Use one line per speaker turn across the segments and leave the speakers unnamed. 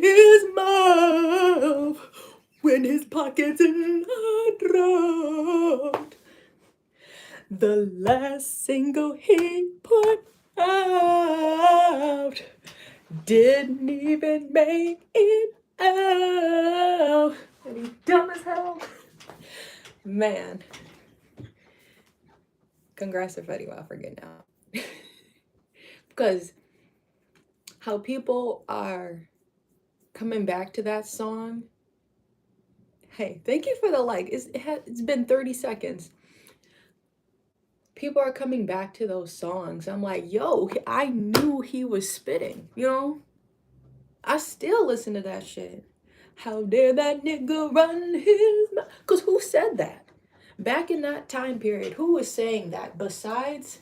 his mouth when his pockets are dropped. The last single he put out didn't even make it out. And he dumb as hell. Man. Congrats to Fetty Wap for getting out. Because how people are coming back to that song. Hey, thank you for the like. It's been 30 seconds. People are coming back to those songs. I'm like, yo, I knew he was spitting, you know? I still listen to that shit. How dare that nigga run his mouth? Because who said that? Back in that time period, who was saying that? Besides,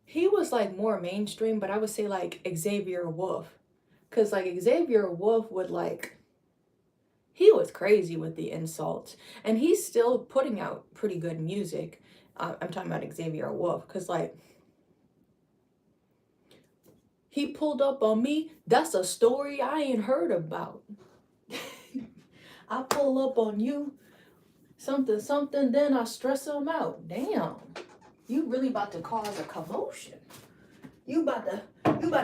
he was like more mainstream, but I would say like Xavier Wolf. Because like Xavier Wolf would like, he was crazy with the insults. And he's still putting out pretty good music. I'm talking about Xavier Wolf. Because like, he pulled up on me. That's a story I ain't heard about. I pull up on you. Something, something, then I stress them out. Damn. You really about to cause a commotion. You about to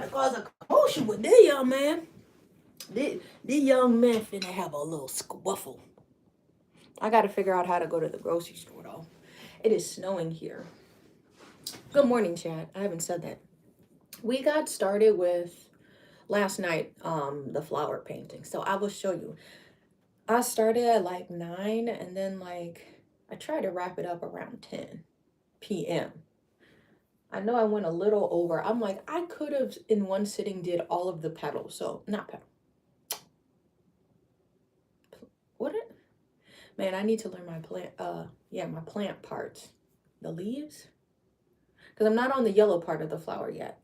cause a commotion with this young man. This young man finna have a little scuffle. I gotta figure out how to go to the grocery store though. It is snowing here. Good morning, chat. I haven't said that. We got started with last night, the flower painting. So I will show you. I started at like 9 and then like I tried to wrap it up around 10 p.m. I know I went a little over. I'm like, I could have in one sitting did all of the petals. So not petal. What it? Man, I need to learn my plant. My plant parts, the leaves, because I'm not on the yellow part of the flower yet.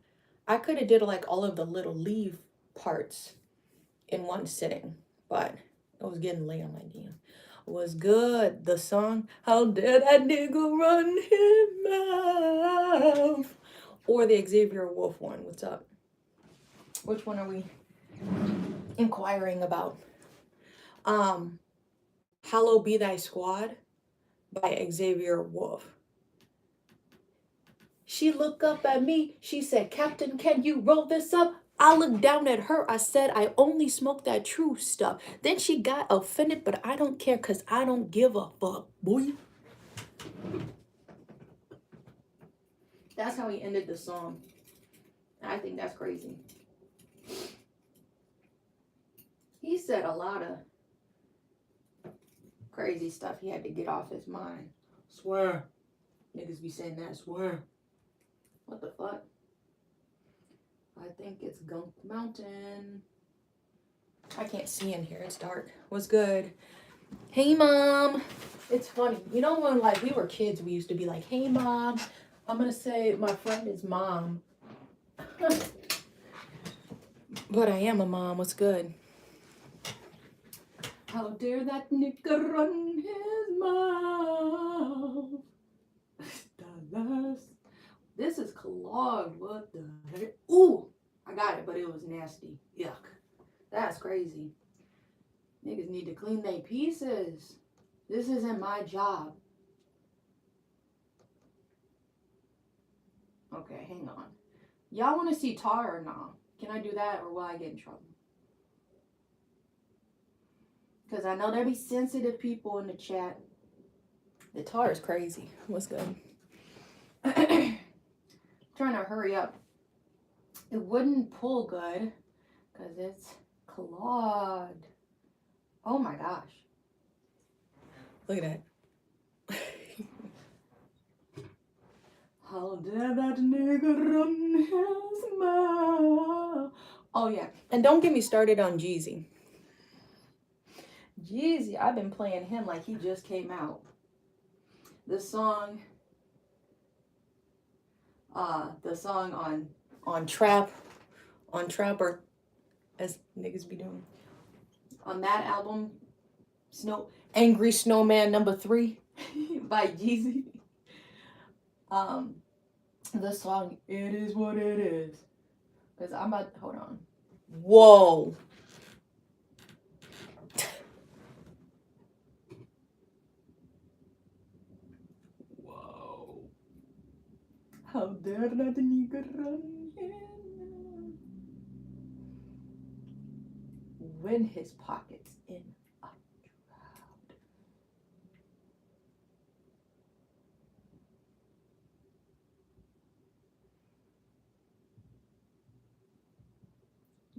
I could have did like all of the little leaf parts in one sitting, but it was getting late on my DM. Was good. The song, how dare that nigga run his mouth, or the Xavier Wolf one. What's up? Which one are we inquiring about? Hallow Be Thy Squad by Xavier Wolf. She looked up at me. She said, Captain, can you roll this up? I looked down at her. I said, I only smoke that true stuff. Then she got offended, but I don't care because I don't give a fuck, boy. That's how he ended the song. I think that's crazy. He said a lot of crazy stuff he had to get off his mind. Swear. Niggas be saying that, swear. What the fuck? I think it's Gunk Mountain. I can't see in here. It's dark. What's good? Hey, Mom. It's funny. You know when like we were kids, we used to be like, hey, Mom. I'm going to say my friend is Mom. But I am a mom. What's good? How dare that nigga run his mouth? This is clogged. What the heck? Ooh, I got it, but it was nasty. Yuck. That's crazy. Niggas need to clean their pieces. This isn't my job. Okay, hang on. Y'all want to see tar or not? Can I do that or will I get in trouble? Because I know there be sensitive people in the chat. The tar is crazy. What's good? Trying to hurry up. It wouldn't pull good because it's clogged. Oh my gosh. Look at that. How dare that nigga run his mouth? Oh yeah. And don't get me started on Jeezy. Jeezy, I've been playing him like he just came out. The song on Trapper, as niggas be doing. On that album, Angry Snowman #3 by Jeezy. The song It Is What It Is. Cause I'm about hold on. Whoa. How dare that nigga run in when his pockets in a drought.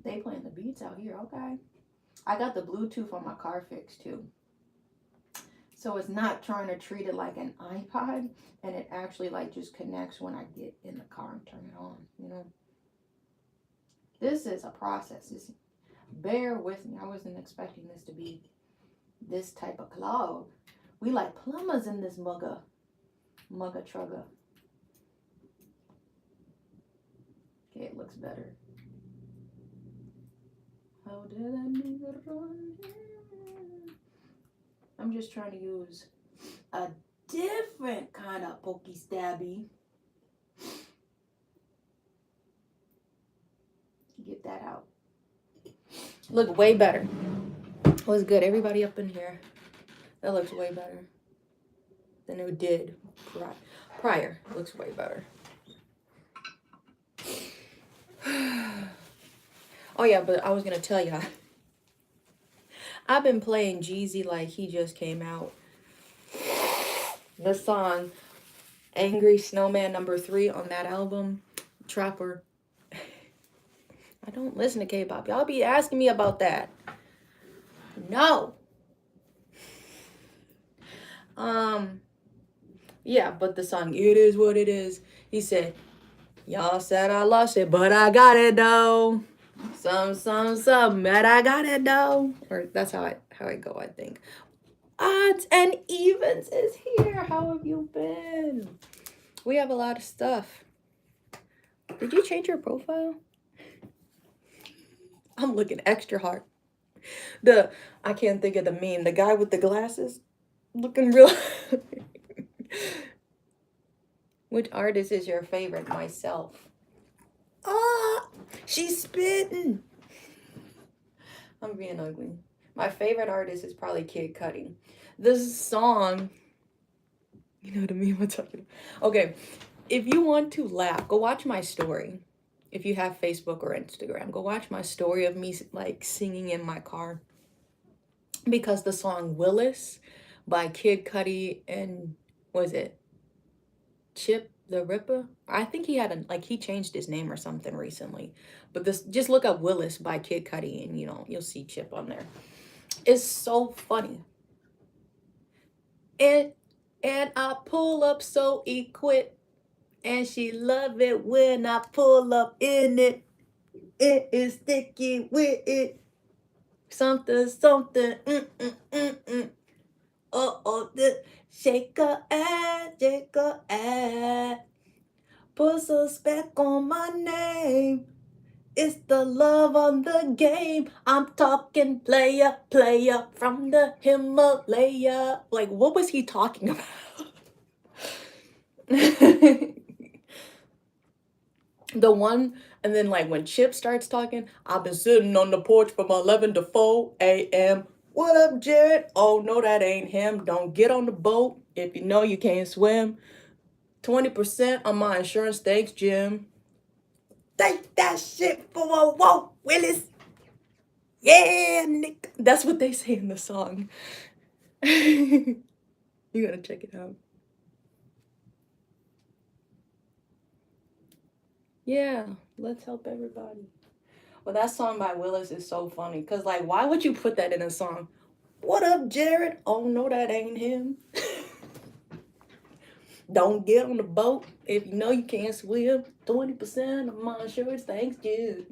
They playing the beats out here, okay. I got the Bluetooth on my car fixed too. So it's not trying to treat it like an iPod, and it actually like just connects when I get in the car and turn it on, you know. This is a process. Bear with me. I wasn't expecting this to be this type of cloud. We like plumbers in this mugga trugga. Okay, it looks better. How did I nigga run here? I'm just trying to use a different kind of pokey stabby. Get that out. Look way better. What's good? Everybody up in here. That looks way better than it did prior. It looks way better. Oh yeah, but I was gonna tell y'all. I've been playing Jeezy like he just came out. The song Angry Snowman #3 on that album, Trapper. I don't listen to K-pop. Y'all be asking me about that. No. Yeah, but the song It Is What It Is. He said, y'all said I lost it, but I got it though. Some, but I got it though. Or that's how I go, I think. Odds and Evens is here. How have you been? We have a lot of stuff. Did you change your profile? I'm looking extra hard. I can't think of the meme. The guy with the glasses looking real. Which artist is your favorite? Myself. Ah, she's spitting. I'm being ugly. My favorite artist is probably Kid Cudi. This song, you know what I mean? I'm talking. Okay, if you want to laugh, go watch my story. If you have Facebook or Instagram, go watch my story of me like singing in my car. Because the song Willis by Kid Cudi and was it Chip the Ripper? I think he had he changed his name or something recently. But this, just look up Willis by Kid Cudi and you'll see Chip on there. It's so funny. And I pull up so equipped, and she love it when I pull up in it. It is sticky with it. Something. This shake her ass. Put some spec on my name. It's the love on the game. I'm talking player from the Himalaya. Like, what was he talking about? The one, and then like when Chip starts talking, I've been sitting on the porch from 11 to 4 a.m. What up, Jared? Oh, no, that ain't him. Don't get on the boat if you know you can't swim. 20% on my insurance. Thanks, Jim. Take that shit for a walk, Willis. Yeah, Nick. That's what they say in the song. You gotta check it out. Yeah, let's help everybody. Well, that song by Willis is so funny. Because, like, why would you put that in a song? What up, Jared? Oh, no, that ain't him. Don't get on the boat if you know you can't swim. 20% of my insurance. Thanks, Jude.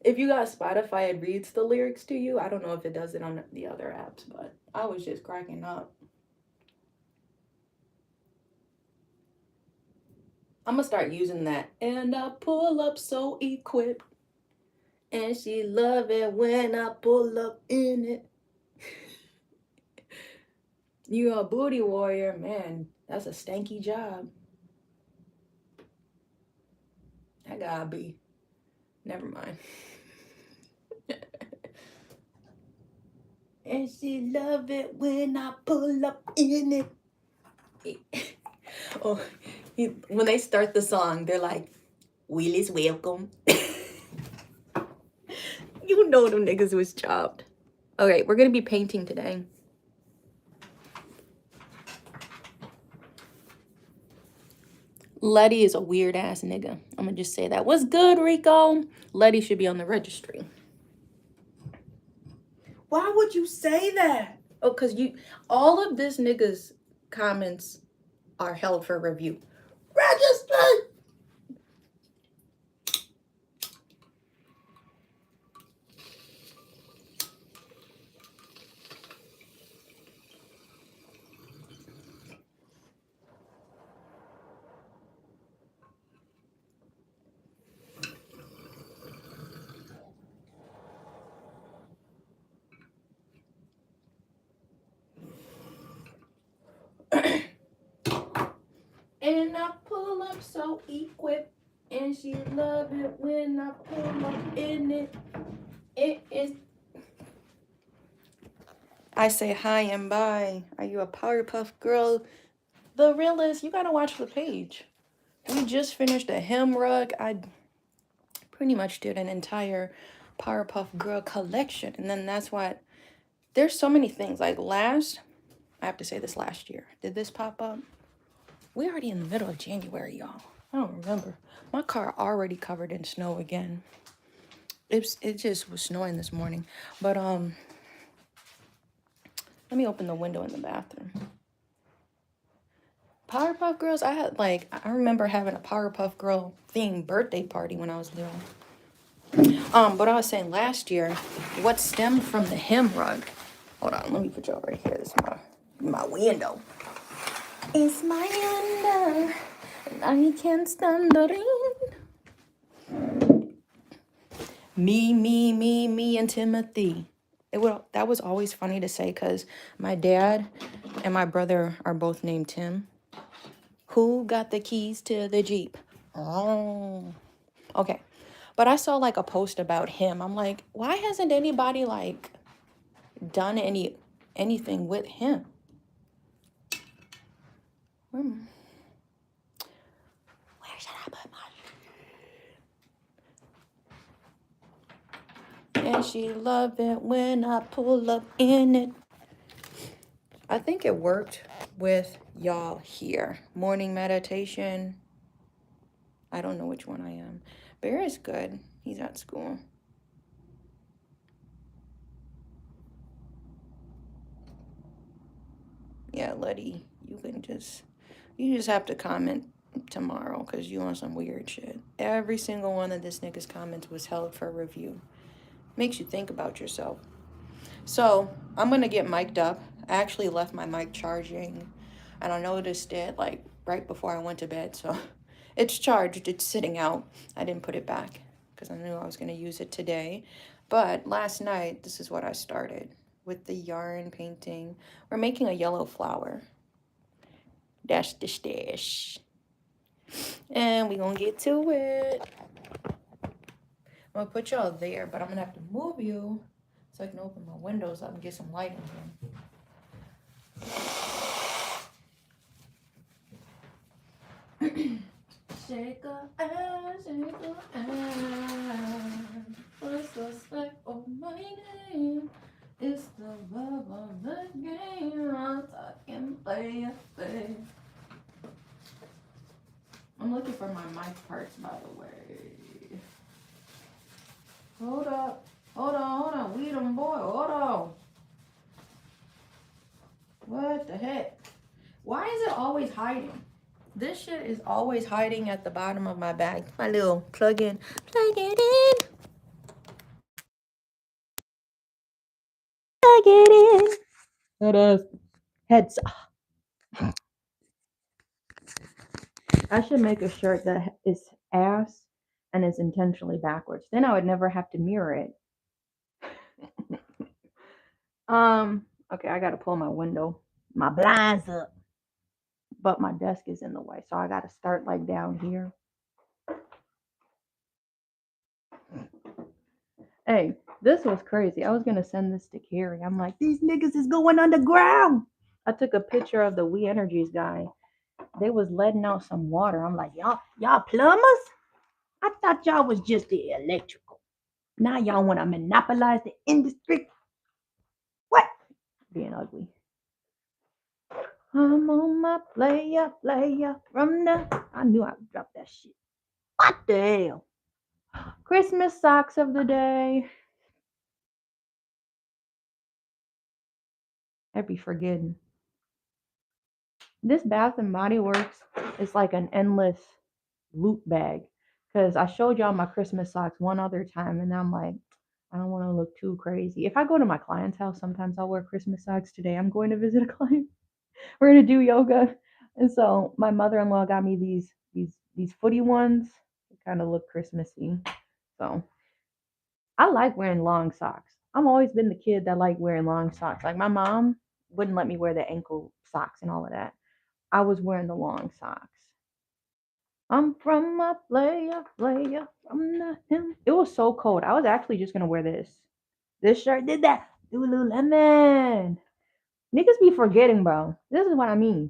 If you got Spotify, it reads the lyrics to you. I don't know if it does it on the other apps, but I was just cracking up. I'm going to start using that. And I pull up so equipped. And she love it when I pull up in it. You a booty warrior, man. That's a stanky job. That gotta be. Never mind. And she love it when I pull up in it. Oh, When they start the song, they're like, Will is welcome. You know them niggas was chopped. Okay, we're gonna be painting today. Letty is a weird ass nigga. I'm gonna just say that. What's good, Rico? Letty should be on the registry. Why would you say that? Oh, cause all of this nigga's comments are held for review. Registry. And I pull up so equipped, and she love it when I pull up in it. It is. I say hi and bye. Are you a Powerpuff Girl? The realist, you gotta watch the page. We just finished a hem rug. I pretty much did an entire Powerpuff Girl collection, and then that's what. There's so many things. Like I have to say this last year. Did this pop up? We're already in the middle of January, y'all. I don't remember. My car already covered in snow again. It just was snowing this morning. But let me open the window in the bathroom. Powerpuff Girls, I remember having a Powerpuff Girl themed birthday party when I was little. But I was saying last year, what stemmed from the hem rug. Hold on, let me put y'all right here. This is my window. It's my window, and I can't stand the rain. Me, and Timothy. That was always funny to say because my dad and my brother are both named Tim. Who got the keys to the Jeep? Oh, okay. But I saw like a post about him. I'm like, why hasn't anybody like done anything with him? Where should I put my? And she love it when I pull up in it. I think it worked with y'all here. Morning meditation. I don't know which one I am. Bear is good. He's at school. Yeah, Letty, you just have to comment tomorrow because you on some weird shit. Every single one of this nigga's comments was held for review. Makes you think about yourself. So I'm gonna get mic'd up. I actually left my mic charging, and I noticed it like right before I went to bed. So it's charged. It's sitting out. I didn't put it back because I knew I was gonna use it today. But last night, this is what I started with the yarn painting. We're making a yellow flower. That's the stash. And we're gonna get to it. I'm gonna put y'all there, but I'm gonna have to move you so I can open my windows up and get some light in here. Shake a ass, shake a ass. What's the spec of my name? It's the love of the game. I'm talking play. I'm looking for my mic parts, by the way. Hold up. Hold on. Weed 'em, boy. Hold on. What the heck? Why is it always hiding? This shit is always hiding at the bottom of my bag. My little plug-in. Plug it in. Plug it in. That is. Heads. I should make a shirt that is ass and is intentionally backwards. Then I would never have to mirror it. Okay, I gotta pull my blinds up. But my desk is in the way, so I gotta start like down here. Hey, this was crazy. I was gonna send this to Carrie. I'm like, these niggas is going underground. I took a picture of the We Energies guy they was letting out some water. I'm like, y'all plumbers? I thought y'all was just the electrical. Now y'all want to monopolize the industry? What? Being ugly. I'm on my player from the. I knew I would drop that shit. What the hell? Christmas socks of the day. I'd be forgetting. This Bath and Body Works is like an endless loot bag. Because I showed y'all my Christmas socks one other time, and I'm like, I don't want to look too crazy. If I go to my client's house, sometimes I'll wear Christmas socks. Today I'm going to visit a client. We're gonna do yoga. And so my mother-in-law got me these footy ones. They kind of look Christmassy. So I like wearing long socks. I've always been the kid that liked wearing long socks. Like my mom wouldn't let me wear the ankle socks and all of that. I was wearing the long socks. I'm from a player from the hill. It was so cold. I was actually just gonna wear this. This shirt did that. Lululemon. Niggas be forgetting, bro. This is what I mean.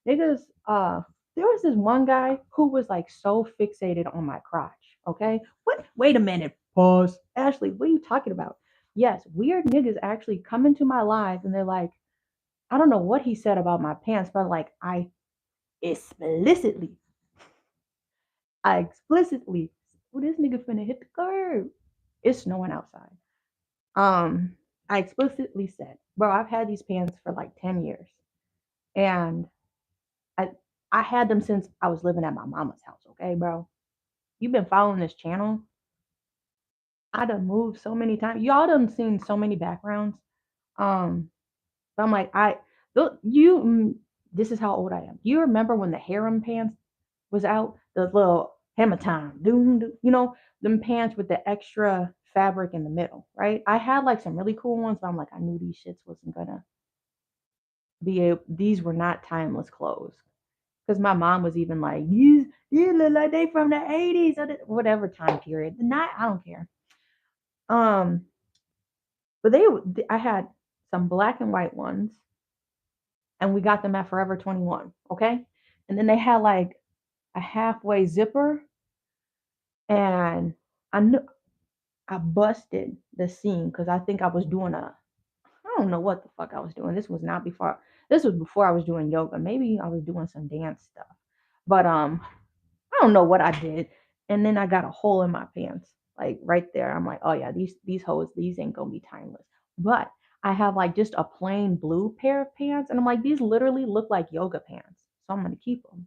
Niggas, there was this one guy who was like so fixated on my crotch. Okay. What? Wait a minute. Pause. Ashlee, what are you talking about? Yes, weird niggas actually come into my life and they're like, I don't know what he said about my pants, but like explicitly, I explicitly, oh, this nigga finna hit the curb. It's snowing outside. Um, I explicitly said, bro, I've had these pants for like 10 years. And I I had them since I was living at my mama's house, okay, bro? You've been following this channel. I done moved so many times. Y'all done seen so many backgrounds. Um, but I'm like, this is how old I am. Do you remember when the harem pants was out? The little hammer time, them pants with the extra fabric in the middle, right? I had like some really cool ones, but I'm like, I knew these shits wasn't gonna these were not timeless clothes. Because my mom was even like, you look like they from the 80s or whatever time period. Not, I don't care. Um, but I had some black and white ones, and we got them at Forever 21. Okay, and then they had like a halfway zipper, and I knew I busted the seam because I think I was doing I don't know what the fuck I was doing. This was not before. This was before I was doing yoga. Maybe I was doing some dance stuff, but I don't know what I did. And then I got a hole in my pants, like right there. I'm like, oh yeah, these hoes, these ain't gonna be timeless. But I have like just a plain blue pair of pants, and I'm like, these literally look like yoga pants, so I'm gonna keep them.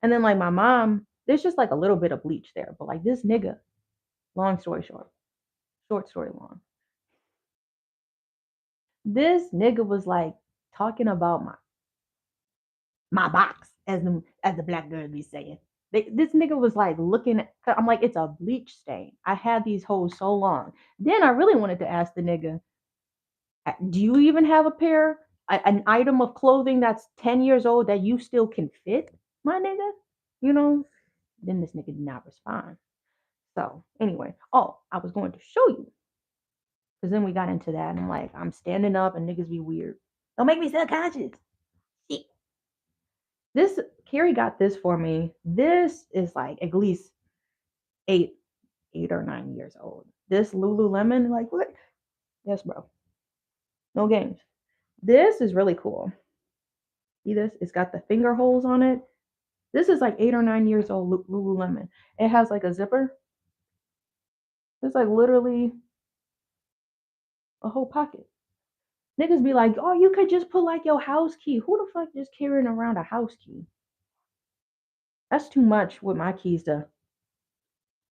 And then like my mom, there's just like a little bit of bleach there, but like this nigga, long story short, short story long, this nigga was like talking about my box, as the black girl be saying. This nigga was like looking at, I'm like, it's a bleach stain. I had these hoes so long. Then I really wanted to ask the nigga, do you even have a an item of clothing that's 10 years old that you still can fit, my nigga? You know? Then this nigga did not respond. So anyway, oh, I was going to show you. Because then we got into that, and I'm like, I'm standing up and niggas be weird. Don't make me self-conscious. Shit. This Carrie got this for me. This is like at least 8, 8 or 9 years old. This Lululemon, like what? Yes, bro. No games. This is really cool. See this? It's got the finger holes on it. This is like 8 or 9 years old Lululemon. It has like a zipper. It's like literally a whole pocket. Niggas be like, oh, you could just put like your house key. Who the fuck just carrying around a house key? That's too much with my keys to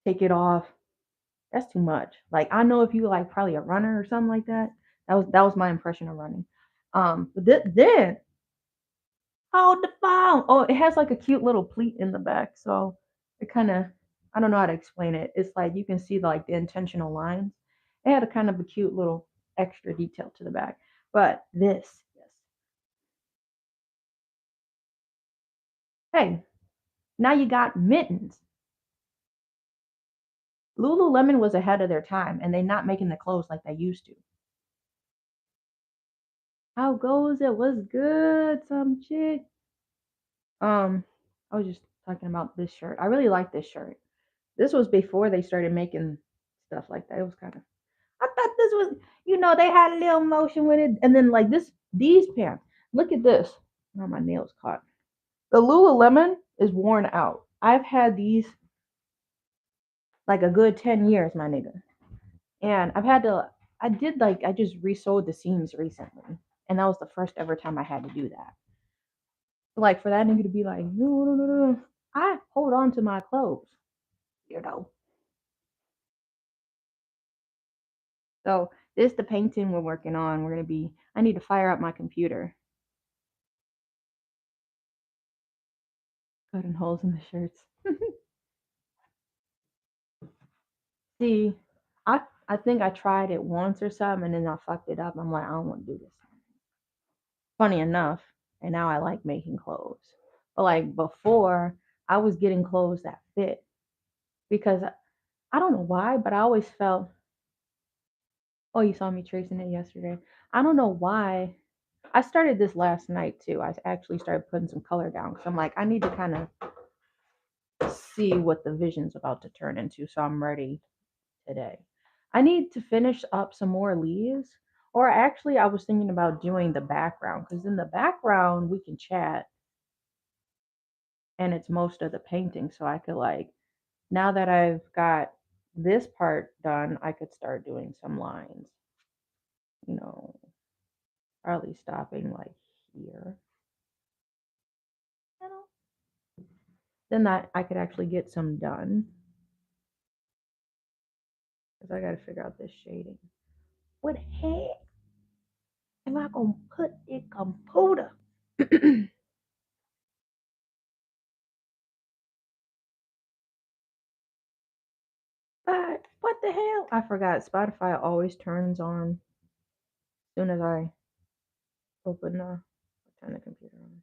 take it off. That's too much. Like I know if you like probably a runner or something like that. That was my impression of running. But then hold the phone. Oh, it has like a cute little pleat in the back, so it kind of I don't know how to explain it. It's like you can see like the intentional lines. It had a kind of a cute little extra detail to the back. But this, yes. Hey, now you got mittens. Lululemon was ahead of their time, and they're not making the clothes like they used to. How goes it? What's good, some chick?
I was just talking about this shirt. I really like this shirt. This was before they started making stuff like that. It was kind of. I thought this was, they had a little motion with it, and then like these pants. Look at this. Oh, my nails caught. The Lululemon is worn out. I've had these like a good 10 years, my nigga, and I've had to. I just resewed the seams recently, and that was the first ever time I had to do that. Like for that nigga to be like, no, no, no, no. I hold on to my clothes, you know. So this the painting we're working on. We're gonna be. I need to fire up my computer. Cutting holes in the shirts. See, I think I tried it once or something, and then I fucked it up. I'm like, I don't want to do this. Funny enough, and now I like making clothes. But like before, I was getting clothes that fit because I don't know why, but I always felt. Oh, you saw me tracing it yesterday. I don't know why. I started this last night too. I actually started putting some color down because I'm like, I need to kind of see what the vision's about to turn into, so I'm ready today. I need to finish up some more leaves. Or actually, I was thinking about doing the background because in the background we can chat and it's most of the painting. So I could like, now that I've got this part done, I could start doing some lines. You know, probably stopping like here. You know, then that I could actually get some done because I got to figure out this shading. What the heck am I gonna put in computer? But what the hell? I forgot. Spotify always turns on as soon as I open turn the computer on.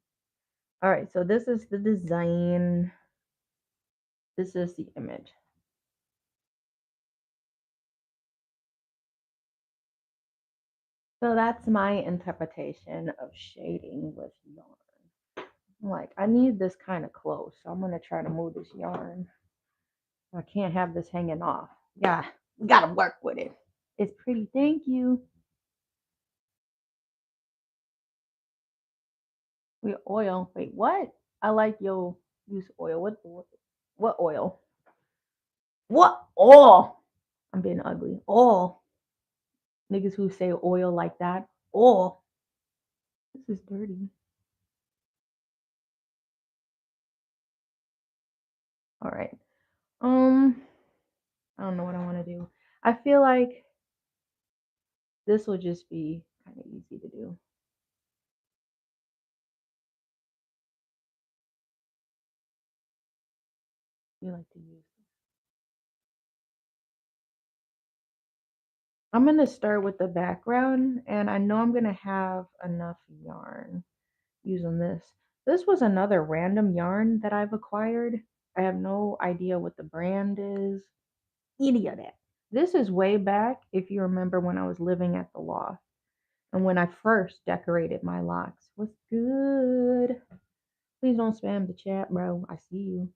All right, so this is the design. This is the image. So that's my interpretation of shading with yarn. Like I need this kind of close, so I'm gonna try to move this yarn. I can't have this hanging off. Yeah, we gotta work with it. It's pretty. Thank you. We oil. Wait, what? I like your use oil. What oil? What oil? I'm being ugly. Oil. Niggas who say oil like that. Oil. This is dirty. All right. Um, I don't know what I want to do. I feel like this will just be kind of easy to do. You like to use. I'm gonna start with the background, and I know I'm gonna have enough yarn using this. This was another random yarn that I've acquired. I have no idea what the brand is. Any of that. This is way back, if you remember, when I was living at the loft and when I first decorated my locks. What's good? Please don't spam the chat, bro. I see you.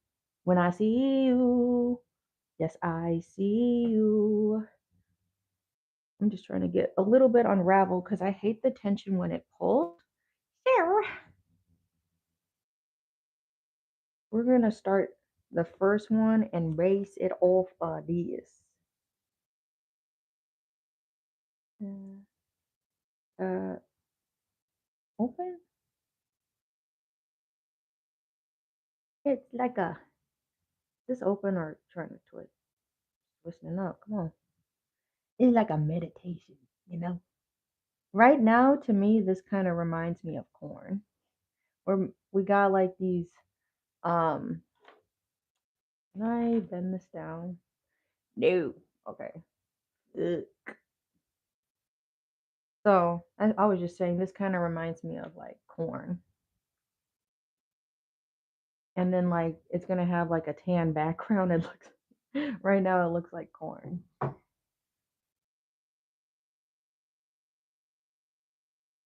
When I see you, yes, I see you. I'm just trying to get a little bit unraveled because I hate the tension when it pulls. There. We're going to start the first one and race it off this. Uh, open? It's like a, this open or trying to twist, twisting up. Come on. It's like a meditation, you know? Right now, to me, this kind of reminds me of corn. We got like these, um, can I bend this down? No. Okay. Ugh. So I was just saying, this kind of reminds me of like corn. And then like it's gonna have like a tan background. It looks right now it looks like corn.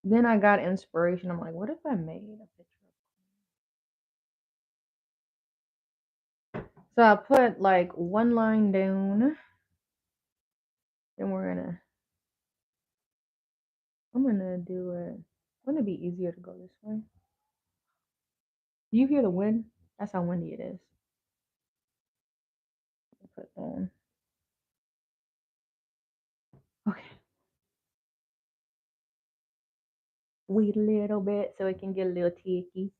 Then I got inspiration. I'm like, what if I made a picture? So I put like one line down. Then I'm gonna do it. Wouldn't it be easier to go this way? Do you hear the wind? That's how windy it is. Put on. Okay. Wait a little bit so it can get a little ticky.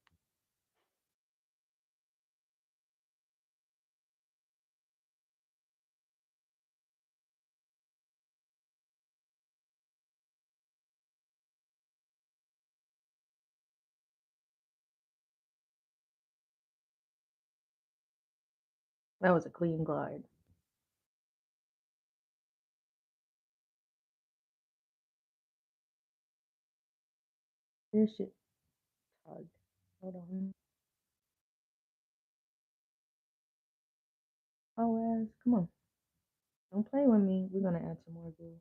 That was a clean glide. This shit tugged. Hold on. Oh, ass. Come on. Don't play with me. We're gonna add some more glue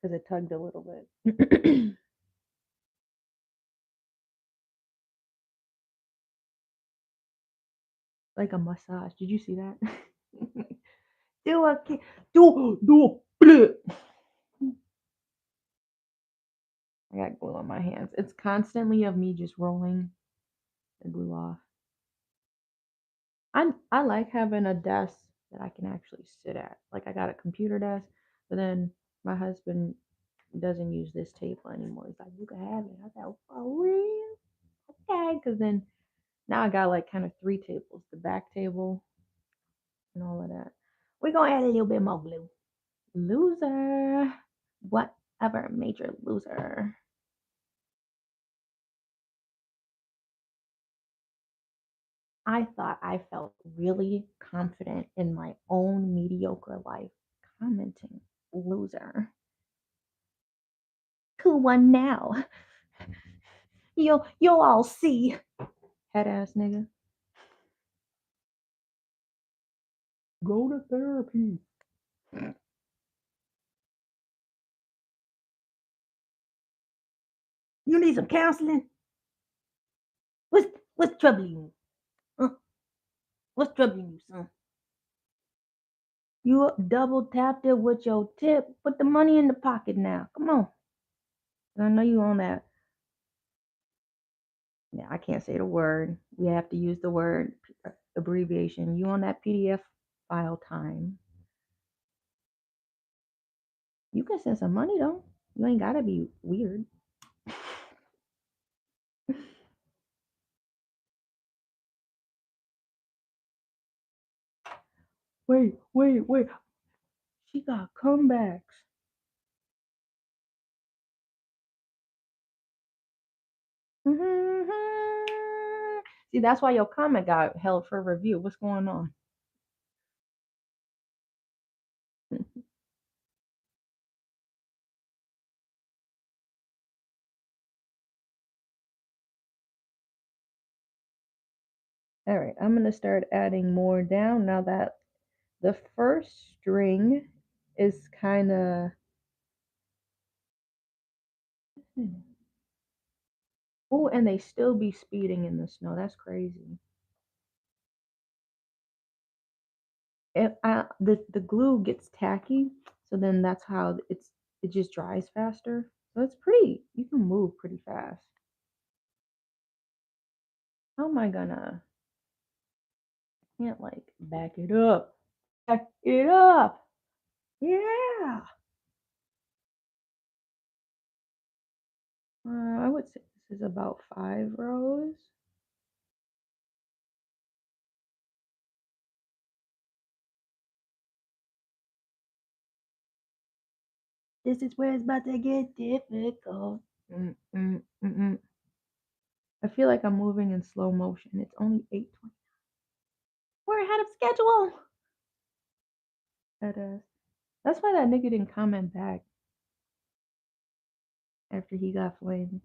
because it tugged a little bit. Like a massage. Did you see that? do a do. I got glue on my hands. It's constantly of me just rolling the glue off. I like having a desk that I can actually sit at. Like I got a computer desk, but then my husband doesn't use this table anymore. He's like, you can have it. I said, for real? Okay, because then now I got like kind of three tables, the back table and all of that. We're gonna add a little bit more glue. Loser. Whatever, major loser. I thought I felt really confident in my own mediocre life. Commenting, loser. Who won now? You'll all see. Head ass nigga. Go to therapy. You need some counseling. What's troubling you? Huh? What's troubling you, son? You double tapped it with your tip. Put the money in the pocket now. Come on. I know you on that. Yeah, I can't say the word. We have to use the word abbreviation. You on that PDF file time. You can send some money though. You ain't gotta be weird. Wait. She got comebacks. See, that's why your comment got held for review. What's going on? All right, I'm gonna start adding more down now that the first string is kind of. Oh, and they still be speeding in the snow. That's crazy. The glue gets tacky, so then that's how it just dries faster. So it's pretty. You can move pretty fast. How am I gonna? Can't like back it up. Back it up. Yeah. I would say this is about 5 rows. This is where it's about to get difficult. I feel like I'm moving in slow motion. It's only 8:20. We're ahead of schedule. That is. That's why that nigga didn't comment back after he got flamed.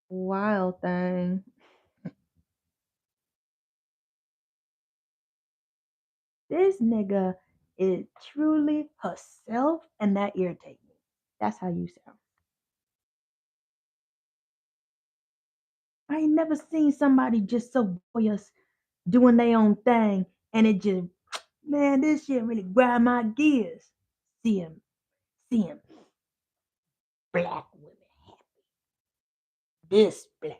Wild thing. This nigga is truly herself, and that irritates me. That's how you sound. I ain't never seen somebody just so joyous doing their own thing, and it just, man, this shit really grind my gears. See him, black women, this black.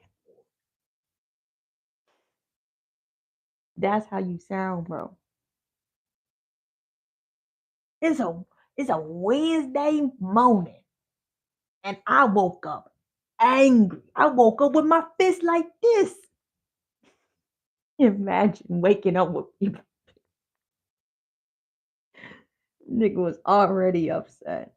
That's how you sound, bro. It's a it's a Wednesday morning, and I woke up angry. I woke up with my fist like this. Imagine waking up with people. Nigga was already upset.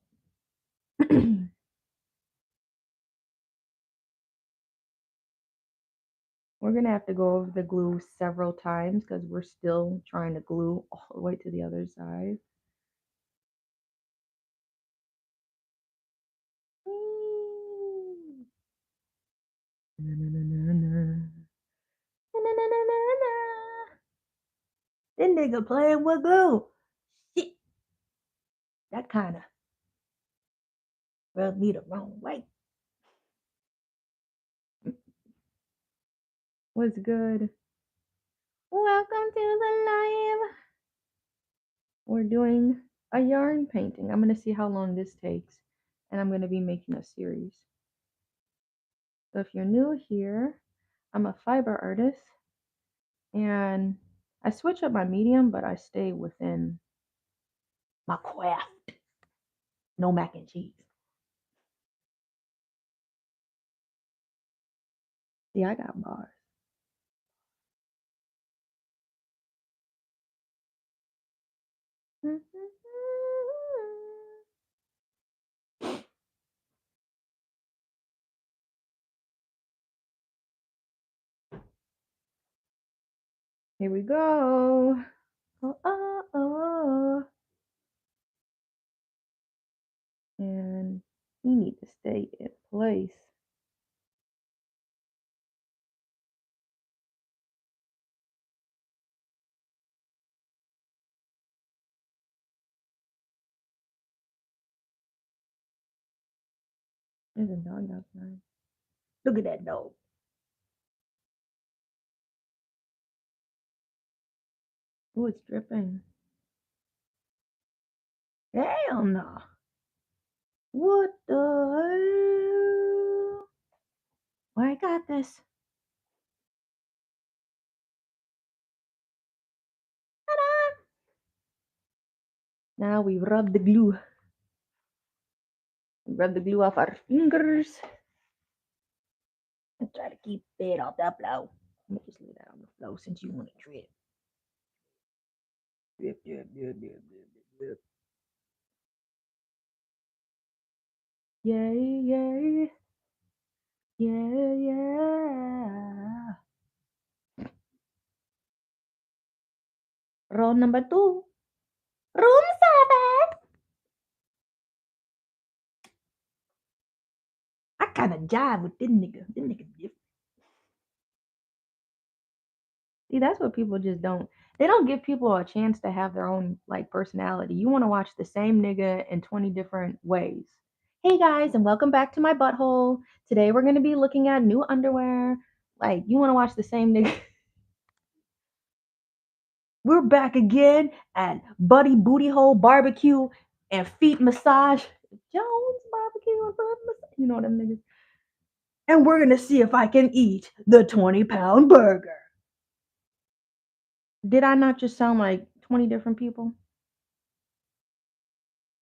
We're gonna have to go over the glue several times because we're still trying to glue all the way to the other side. This nigga playing with glue. Shit, that kind of rubbed me the wrong way. What's good? Welcome to the live. We're doing a yarn painting. I'm going to see how long this takes, and I'm going to be making a series. So if you're new here, I'm a fiber artist, and I switch up my medium, but I stay within my craft. No mac and cheese. See, I got bars. Here we go. Oh, oh, oh. And you need to stay in place. There's a dog outside. Look at that dog. Oh, it's dripping. Hell no. What the hell? Well, I got this. Ta-da! Now we rub the glue. We rub the glue off our fingers. And try to keep it off the floor. I'm gonna just lay that on the floor since you want to drip. Drip, drip, drip, drip, drip, drip. Yay, yay. Yeah, yeah. Roll number 2. Room 7. I kind of jive with this nigga. This nigga different. See, that's what people just don't. They don't give people a chance to have their own like personality. You want to watch the same nigga in 20 different ways. Hey guys, and welcome back to my butthole. Today we're gonna be looking at new underwear. Like you want to watch the same nigga. We're back again at Buddy Booty Hole Barbecue and Feet Massage. Jones Barbecue and Foot Massage. You know them niggas. And we're gonna see if I can eat the 20-pound burger. Did I not just sound like 20 different people?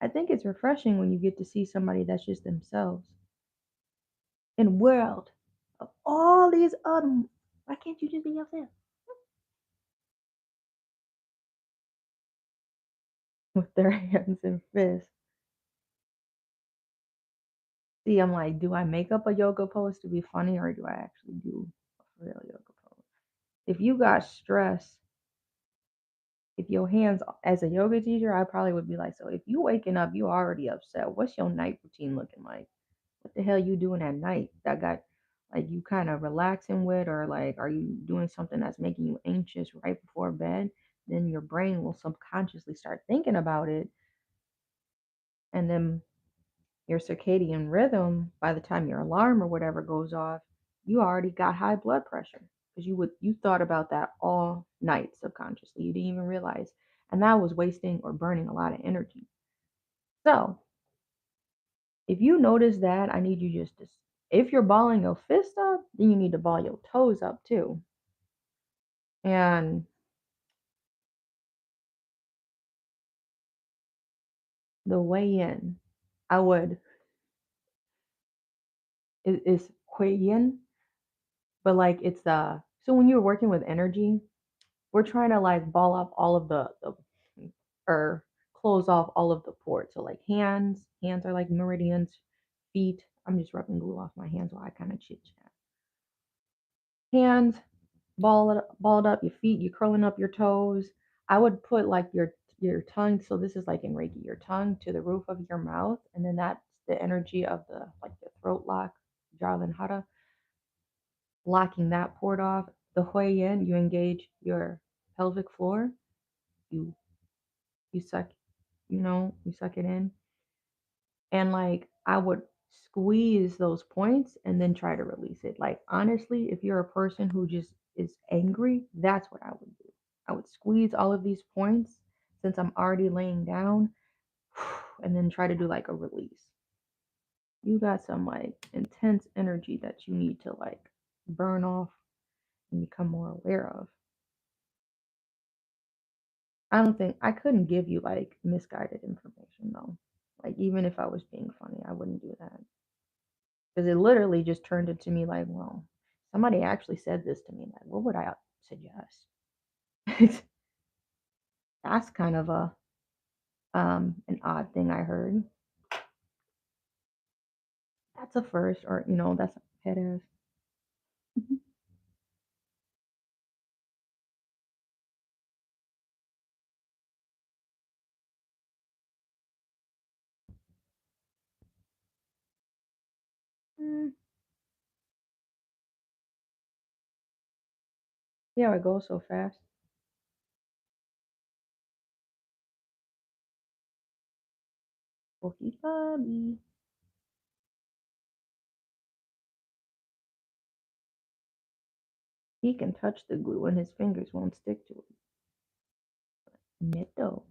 I think it's refreshing when you get to see somebody that's just themselves. In a world of all these other, why can't you just be yourself? With their hands and fists. See, I'm like, do I make up a yoga pose to be funny or do I actually do a real yoga pose? If you got stress, if your hands, as a yoga teacher, I probably would be like, so if you waking up, you already upset. What's your night routine looking like? What the hell you doing at night that got like you kind of relaxing with, or like are you doing something that's making you anxious right before bed? Then your brain will subconsciously start thinking about it, and then your circadian rhythm, by the time your alarm or whatever goes off, you already got high blood pressure because you thought about that all night subconsciously. You didn't even realize. And that was wasting or burning a lot of energy. So if you notice that, I need you just to, if you're balling your fist up, then you need to ball your toes up too. And the way in, I would, is way in, but like it's so when you're working with energy, we're trying to like ball up all of the or close off all of the ports. So like hands are like meridians, feet. I'm just rubbing glue off my hands while I kind of chit chat. Hands, balled up, your feet, you curling up your toes. I would put like your tongue. So this is like in Reiki, your tongue to the roof of your mouth, and then that's the energy of the like the throat lock, Jarlin Hara, locking that port off. The Hui Yin, you engage your pelvic floor. You you suck, you suck it in, and like I would squeeze those points and then try to release it. Like honestly, if you're a person who just is angry, that's what I would do. I would squeeze all of these points since I'm already laying down and then try to do like a release. You got some like intense energy that you need to like burn off and become more aware of. I don't think I couldn't give you like misguided information though. Like even if I was being funny, I wouldn't do that. Because it literally just turned into me like, well, somebody actually said this to me. Like, what would I suggest? That's kind of a an odd thing I heard. That's a first, or that's a head ass. Mm, yeah, it goes so fast. Pokey Bobby. He can touch the glue and his fingers won't stick to it. Metal.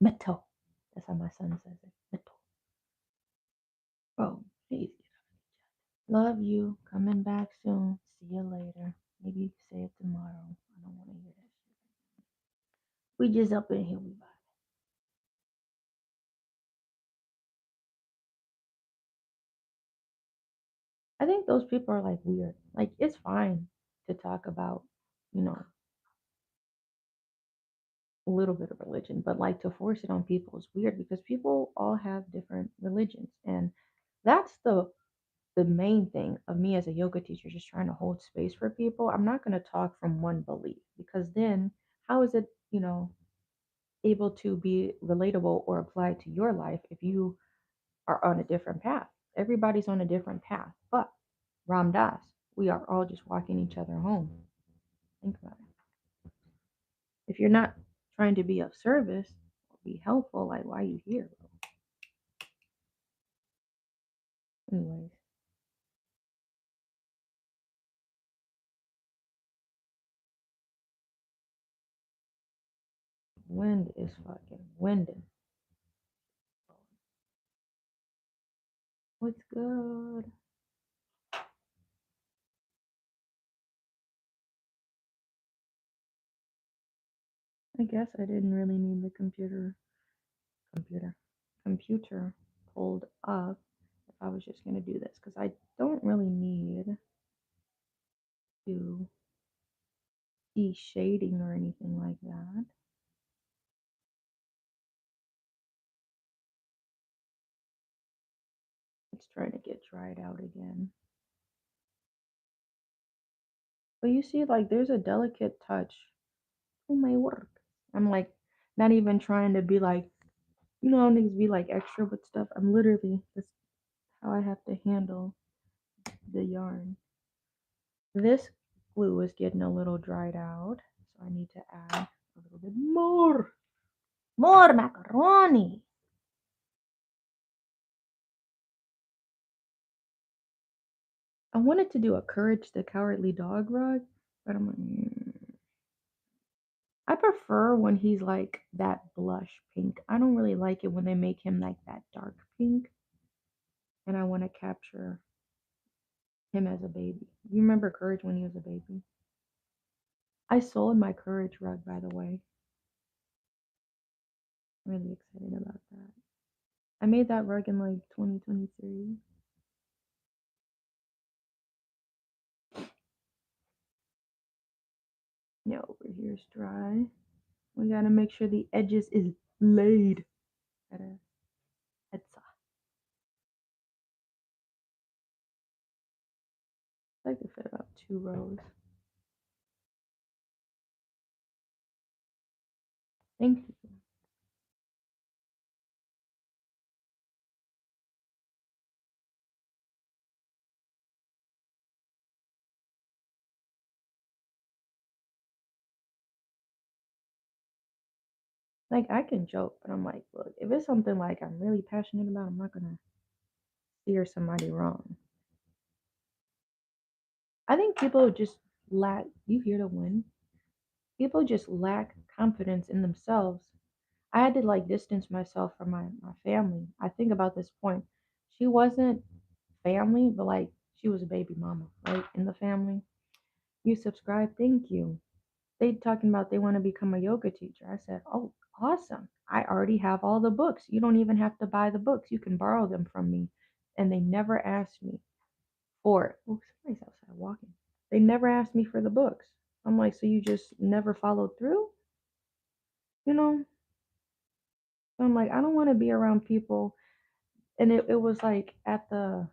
Metal. That's how my son says it. Metal. Oh, please. Love you. Coming back soon. See you later. Maybe say it tomorrow. I don't want to hear that shit. We just up in here. We vibe. I think those people are like weird. Like it's fine to talk about, you know, a little bit of religion, but like to force it on people is weird because people all have different religions, and that's the main thing of me as a yoga teacher, just trying to hold space for people. I'm not going to talk from one belief because then how is it, able to be relatable or applied to your life if you are on a different path? Everybody's on a different path, but Ram Dass, we are all just walking each other home. Think about it. If you're not trying to be of service or be helpful, like why are you here? Anyways, wind is fucking winding. What's good? I guess I didn't really need the computer, computer pulled up if I was just gonna do this because I don't really need to see shading or anything like that. It's trying to get dried out again. But you see, like, there's a delicate touch to my work. I'm like, not even trying to be like, niggas be like extra with stuff. I'm literally, that's how I have to handle the yarn. This glue is getting a little dried out, so I need to add a little bit more. More macaroni. I wanted to do a Courage the Cowardly Dog rug, but I'm like, I prefer when he's like that blush pink. I don't really like it when they make him like that dark pink, and I want to capture him as a baby. You remember Courage when he was a baby? I sold my Courage rug, by the way. I'm really excited about that. I made that rug in like 2023. Yeah, over here's dry. We gotta make sure the edges is laid. Gotta headsaw. I like to fit about 2 rows. Thank you. Like I can joke, but I'm like, look, if it's something like I'm really passionate about, I'm not gonna steer somebody wrong. I think people just lack. You here to win? People just lack confidence in themselves. I had to like distance myself from my family. I think about this point. She wasn't family, but like she was a baby mama, right? In the family. You subscribe, thank you. They talking about they want to become a yoga teacher. I said, oh, awesome. I already have all the books. You don't even have to buy the books. You can borrow them from me. And they never asked me for it. Oh, somebody's outside walking. They never asked me for the books. I'm like, so you just never followed through? You know? So I'm like, I don't want to be around people. And it was like at the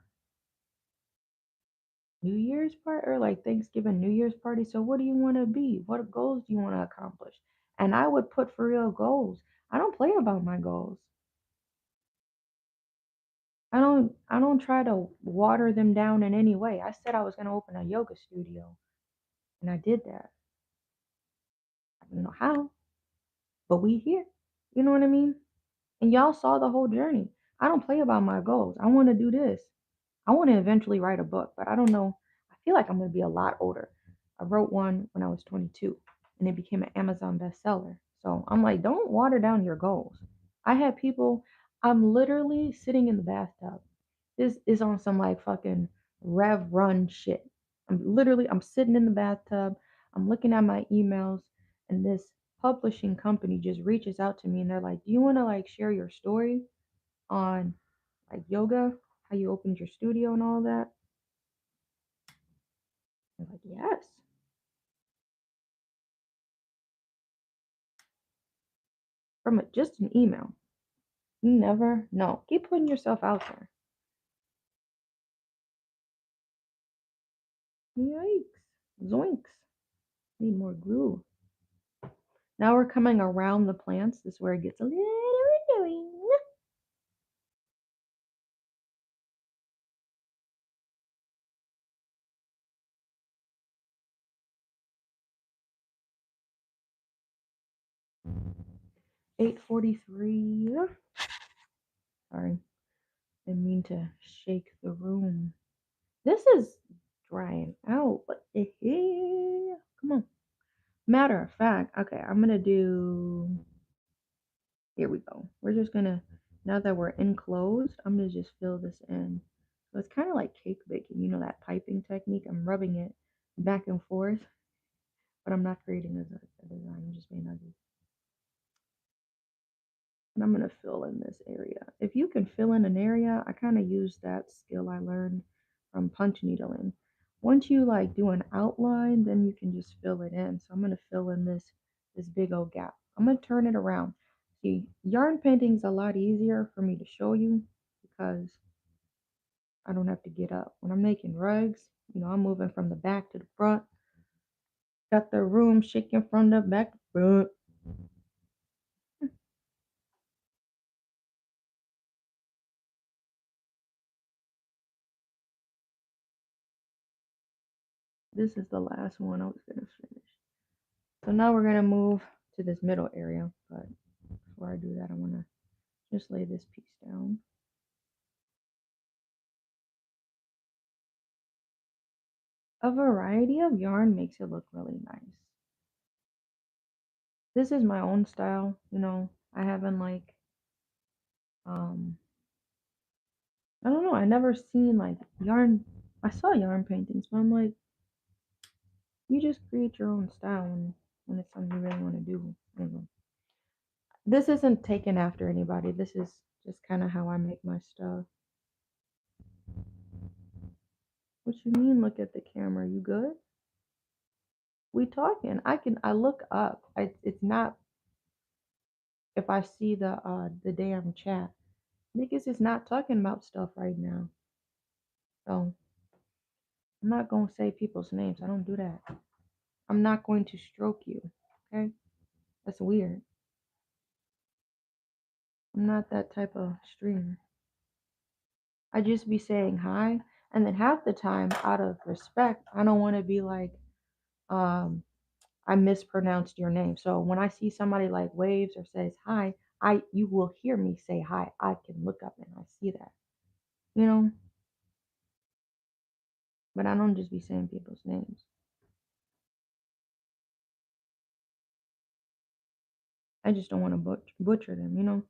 New Year's party or like Thanksgiving, New Year's party. So what do you want to be? What goals do you want to accomplish? And I would put for real goals. I don't play about my goals. I don't try to water them down in any way. I said I was gonna open a yoga studio and I did that. I don't know how, but we here. You know what I mean? And y'all saw the whole journey. I don't play about my goals. I want to do this. I want to eventually write a book, but I don't know. I feel like I'm going to be a lot older. I wrote one when I was 22 and it became an Amazon bestseller. So I'm like, don't water down your goals. I had people, I'm literally sitting in the bathtub. This is on some like fucking Rev Run shit. I'm sitting in the bathtub. I'm looking at my emails and this publishing company just reaches out to me and they're like, do you want to like share your story on like yoga, how you opened your studio and all that? I'm like, yes. From just an email. You never know. Keep putting yourself out there. Yikes. Zoinks. Need more glue. Now we're coming around the plants. This is where it gets a little annoying. 8:43. Sorry. I mean to shake the room. This is drying out. What the hell? Come on. Matter of fact, okay, I'm gonna do. Here we go. We're just gonna, now that we're enclosed, I'm gonna just fill this in. So it's kind of like cake baking, you know, that piping technique. I'm rubbing it back and forth, but I'm not creating a design. I'm just being ugly. And I'm gonna fill in this area. If you can fill in an area, I kind of use that skill I learned from punch needling. Once you like do an outline, then you can just fill it in. So I'm gonna fill in this big old gap. I'm gonna turn it around. See, yarn painting is a lot easier for me to show you because I don't have to get up. When I'm making rugs, you know, I'm moving from the back to the front. Got the room shaking from the back to front. This is the last one I was gonna finish. So now we're gonna move to this middle area, but before I do that, I wanna just lay this piece down. A variety of yarn makes it look really nice. This is my own style, I haven't like um I don't know, I never seen like yarn. I saw yarn paintings, but I'm like, you just create your own style when it's something you really want to do. I don't know. This isn't taken after anybody. This is just kind of how I make my stuff. What you mean? Look at the camera. You good? We talking. I look up. It's not if I see the damn chat. Niggas is not talking about stuff right now. So I'm not gonna say people's names. I don't do that. I'm not going to stroke you. Okay? That's weird. I'm not that type of streamer. I just be saying hi, and then half the time, out of respect, I don't want to be like, um, I mispronounced your name. So when I see somebody like waves or says hi, you will hear me say hi. I can look up and I see that, you know. But I don't just be saying people's names. I just don't want to butcher them.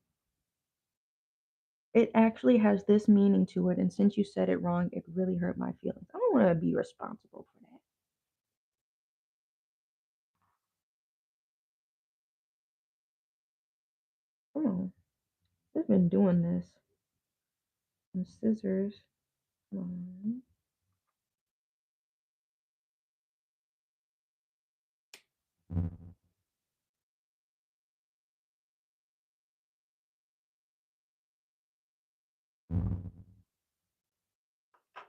It actually has this meaning to it, and since you said it wrong, it really hurt my feelings. I don't want to be responsible for that. Come on, they've been doing this. And scissors. Come on.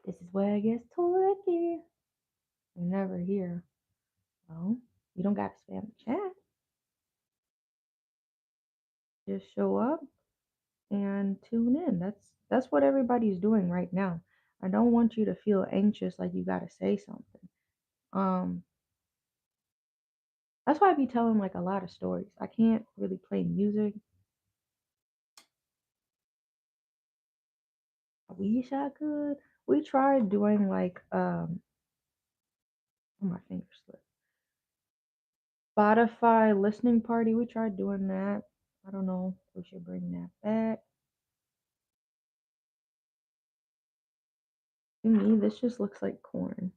This is where it gets tricky. You're never here. Well, you don't got to spam the chat. Just show up and tune in. That's what everybody's doing right now. I don't want you to feel anxious like you got to say something. Um, that's why I be telling like a lot of stories. I can't really play music. I wish I could. We tried doing like oh, my fingers slipped. Spotify listening party. We tried doing that. I don't know if we should bring that back. To me, this just looks like corn.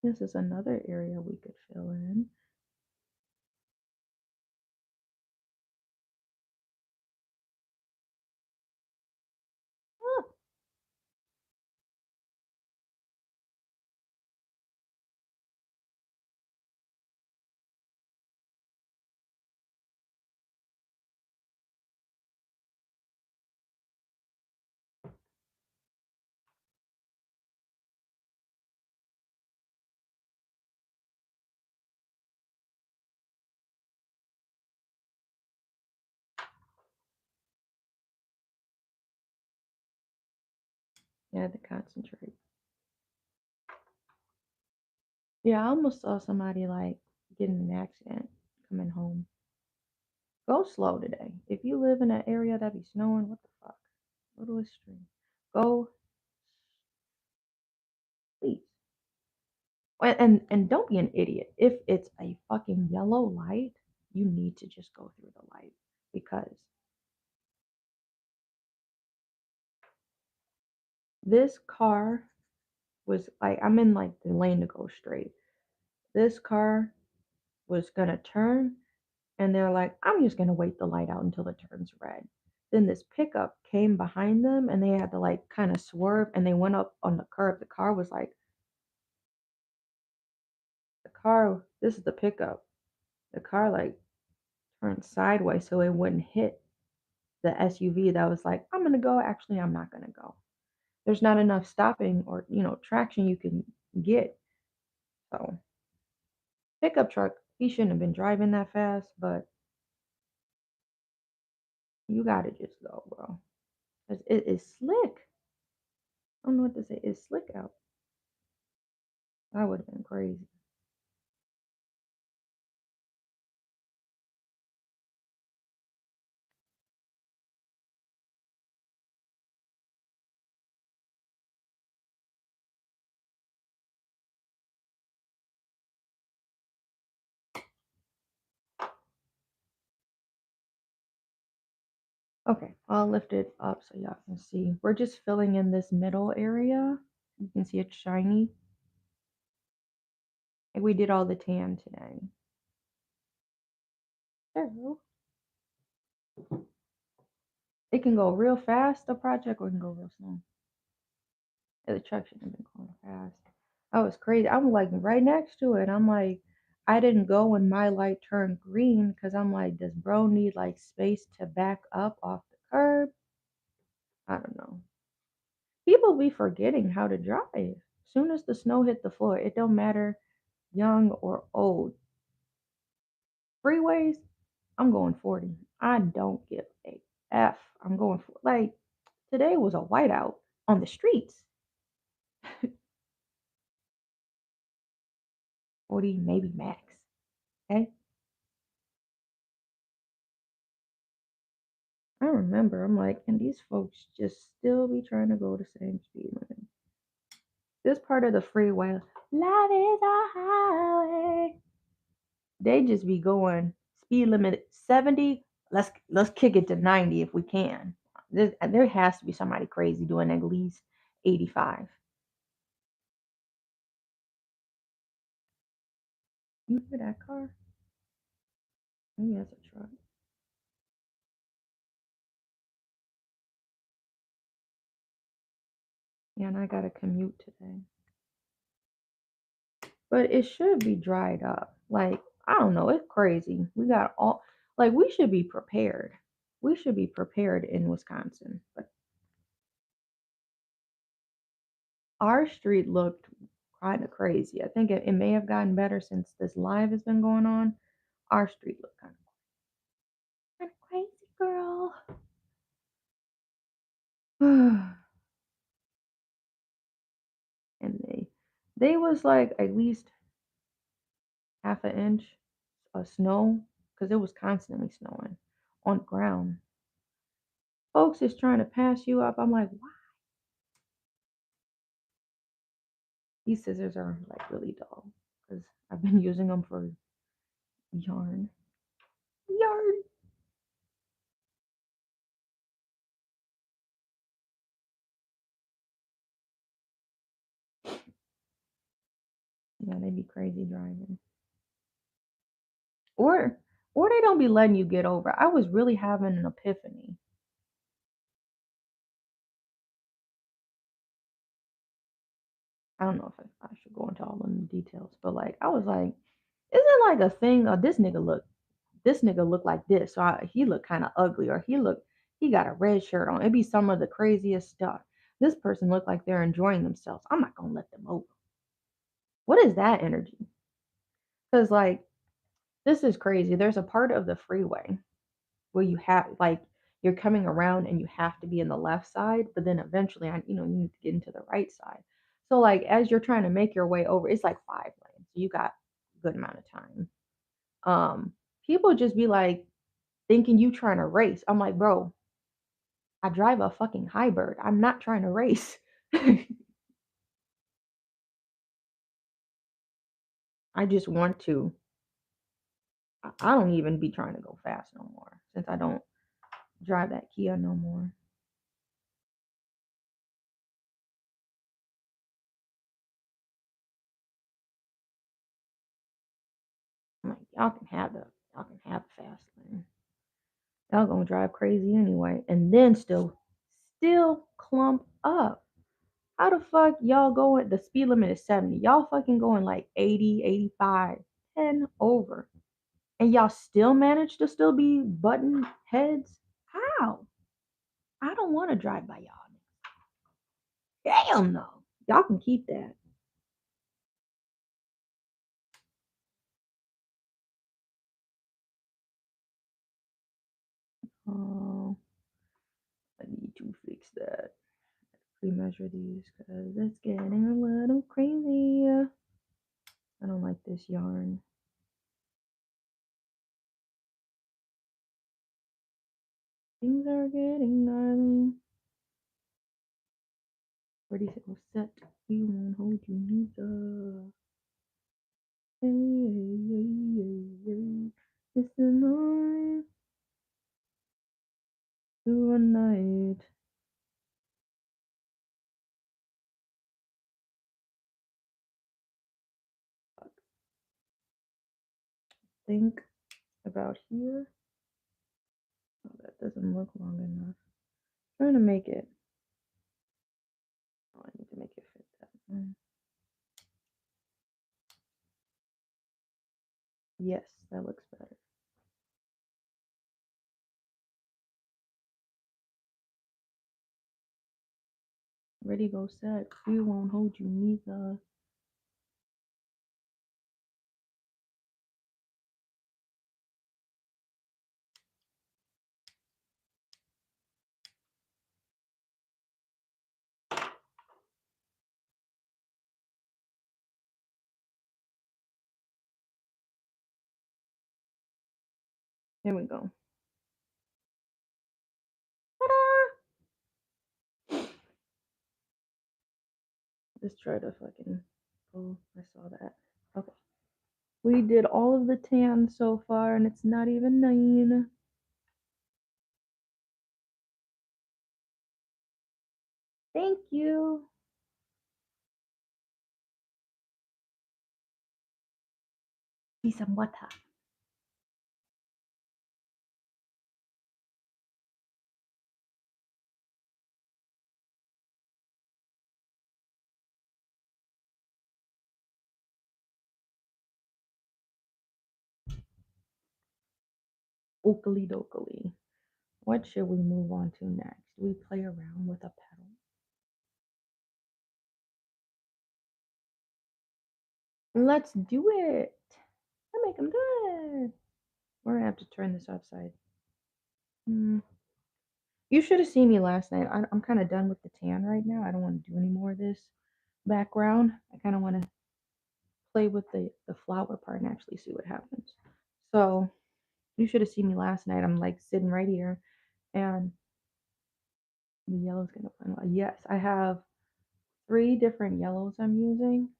This is another area we could fill in. Oh, yeah, the concentrate. Yeah, I almost saw somebody like getting an accident coming home. Go slow today. If you live in an area that be snowing, what the fuck? Go to a stream. Go, please. And don't be an idiot. If it's a fucking yellow light, you need to just go through the light because this car was like I'm in like the lane to go straight. This car was gonna turn and they're like, I'm just gonna wait the light out until it turns red. Then this pickup came behind them and they had to like kind of swerve and they went up on the curb. The car was like this is the pickup. The car like turned sideways so it wouldn't hit the SUV that was like, I'm gonna go. Actually, I'm not gonna go. There's not enough stopping or traction you can get. So pickup truck, he shouldn't have been driving that fast, but you gotta just go, bro. 'Cause it is slick. I don't know what to say. It's slick out. That would have been crazy. Okay, I'll lift it up so y'all can see. We're just filling in this middle area. You can see it's shiny. And we did all the tan today. So it can go real fast, the project, or it can go real slow. Yeah, the truck should have been going fast. I was crazy. I'm like right next to it. I'm like, I didn't go when my light turned green because I'm like, does bro need like space to back up off the curb? I don't know. People be forgetting how to drive. Soon as the snow hit the floor, it don't matter young or old. Freeways, I'm going 40. I don't give a F. I'm going for like today was a whiteout on the streets. 40 maybe max. Okay. I remember I'm like, and these folks just still be trying to go the same speed limit. This part of the freeway, love is a highway. They just be going speed limit 70. Let's kick it to 90 if we can. There has to be somebody crazy doing at least 85. You hear that car? Maybe that's a truck. Yeah, and I gotta commute today. But it should be dried up. Like, I don't know, it's crazy. We got all like we should be prepared. We should be prepared in Wisconsin. But our street looked kind of crazy. I think it may have gotten better since this live has been going on. Our street looked kind of crazy, girl. And they was like at least half an inch of snow because it was constantly snowing on the ground. Folks is trying to pass you up. I'm like, wow, these scissors are like really dull because I've been using them for yarn. Yarn. Yeah, they be crazy driving. Or or they don't be letting you get over. I was really having an epiphany. I don't know if I should go into all of the details, but like I was like, isn't like a thing of this nigga look like this. So he looked kind of ugly, or he got a red shirt on. It'd be some of the craziest stuff. This person looked like they're enjoying themselves. I'm not gonna let them over. What is that energy? Because like this is crazy. There's a part of the freeway where you have like you're coming around and you have to be in the left side, but then eventually you need to get into the right side. So like as you're trying to make your way over, it's like 5 lanes. So you got a good amount of time. Um, People just be like thinking you trying to race. I'm like, bro, I drive a fucking hybrid. I'm not trying to race. I just want to. I don't even be trying to go fast no more since I don't drive that Kia no more. I'm like, y'all can have the fast lane. Y'all gonna drive crazy anyway, and then still clump up. How the fuck y'all going? The speed limit is 70. Y'all fucking going like 80, 85, 10 over, and y'all still manage to still be button heads. How? I don't want to drive by y'all. Hell no. Y'all can keep that. Oh, I need to fix that. Pre-measure these because it's getting a little crazy. I don't like this yarn. Things are getting gnarly. Ready to go set. We won't hold you neither. Hey, hey, hey, hey, hey. It's the night. to a night. Think about here. Oh, that doesn't look long enough. I'm trying to make it. Oh, I need to make it fit that one. Yes, that looks better. Ready, go, set. We won't hold you neither. Here we go. Ta-da! Just try to fucking. Oh, I saw that. Okay. We did all of the tan so far, and it's not even 9. Thank you. Be some water. Oakley dokley. What should we move on to next? Do we play around with a pedal? Let's do it. I make them good. We're gonna have to turn this upside. You should have seen me last night. I'm kind of done with the tan right now. I don't want to do any more of this background. I kind of want to play with the flower part and actually see what happens. So you should have seen me last night. I'm like sitting right here, and the yellow's gonna blend well. Yes, I have 3 different yellows I'm using.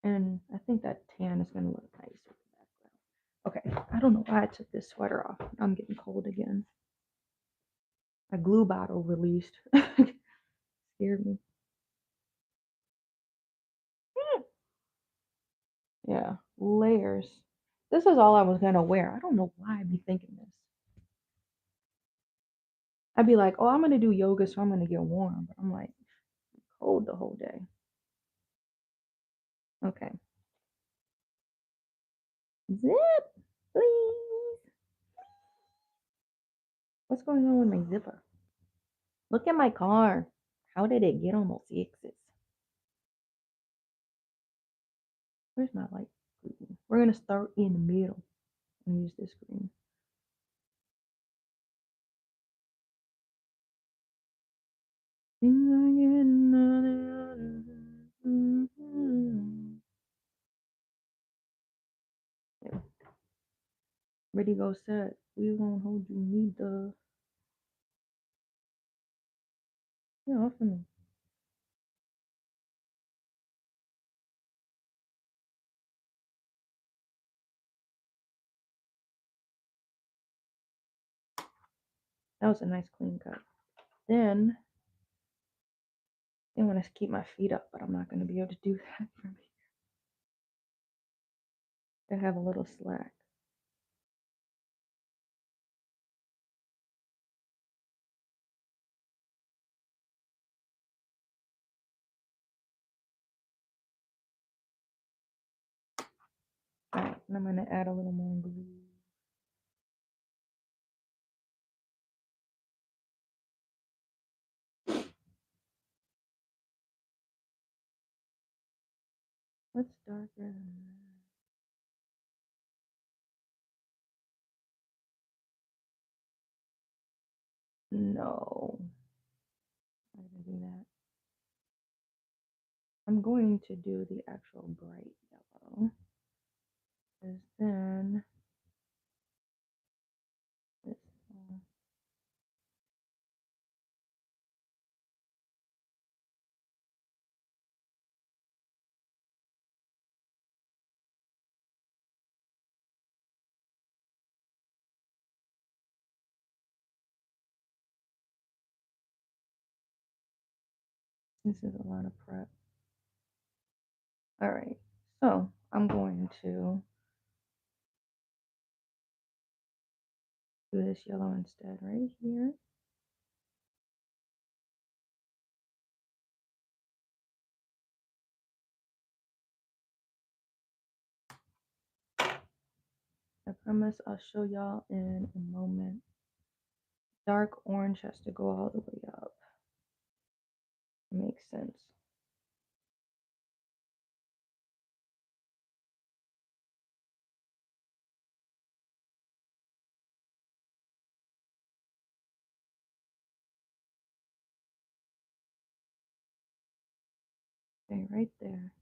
And I think that tan is gonna look nice with the background. Okay, I don't know why I took this sweater off. I'm getting cold again. My glue bottle released. Scared me. Yeah, layers. This is all I was gonna wear. I don't know why I'd be thinking this. I'd be like, oh, I'm gonna do yoga, so I'm gonna get warm. But I'm like, cold the whole day. Okay. Zip, please. What's going on with my zipper? Look at my car. How did it get on those X's? Where's my light green? We're gonna start in the middle and use this green. Ready, go, set. We won't hold you neither. Yeah, off of me. That was a nice clean cut. Then I want to keep my feet up, but I'm not going to be able to do that from here. I have a little slack. All right, and I'm going to add a little more glue. What's darker than that? No. I'm going to do that. I'm going to do the actual bright yellow. Because then this This is a lot of prep. All right, so I'm going to do this yellow instead right here. I promise I'll show y'all in a moment. Dark orange has to go all the way up. Makes sense. Okay, right there.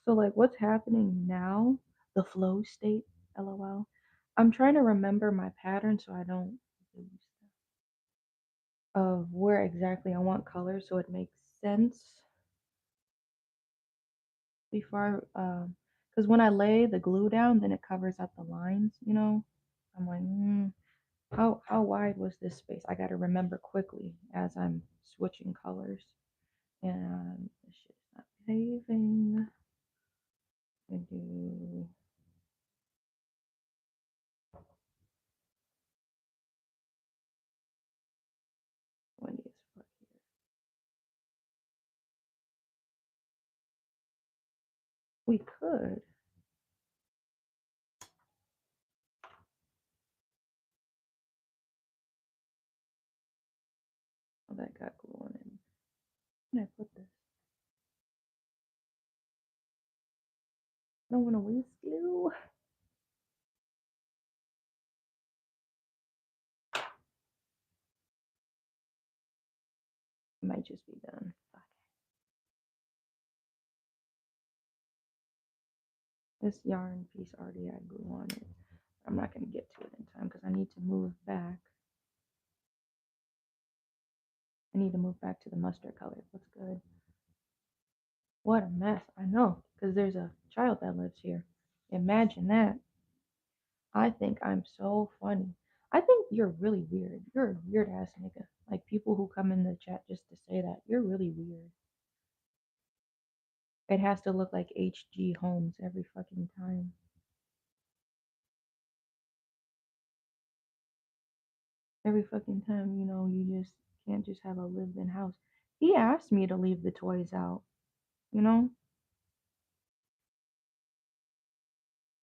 So like what's happening now, the flow state, LOL. I'm trying to remember my pattern so I don't lose of where exactly I want color so it makes sense before because when I lay the glue down then it covers up the lines, you know. I'm like, how wide was this space? I got to remember quickly as I'm switching colors. And this shit's not behaving. I do when it's for here. We could. Oh, that got glue on it. Where can I put this? I don't want to waste glue. It might just be done. Fuck. This yarn piece already had glue on it. I'm not going to get to it in time because I need to move back. I need to move back to the mustard color. Looks good. What a mess. I know, because there's a child that lives here. Imagine that. I think I'm so funny. I think you're really weird. You're a weird ass nigga. Like people who come in the chat just to say that. You're really weird. It has to look like H.G. Holmes every fucking time. Every fucking time, you know, you just can't just have a lived in house. He asked me to leave the toys out, you know?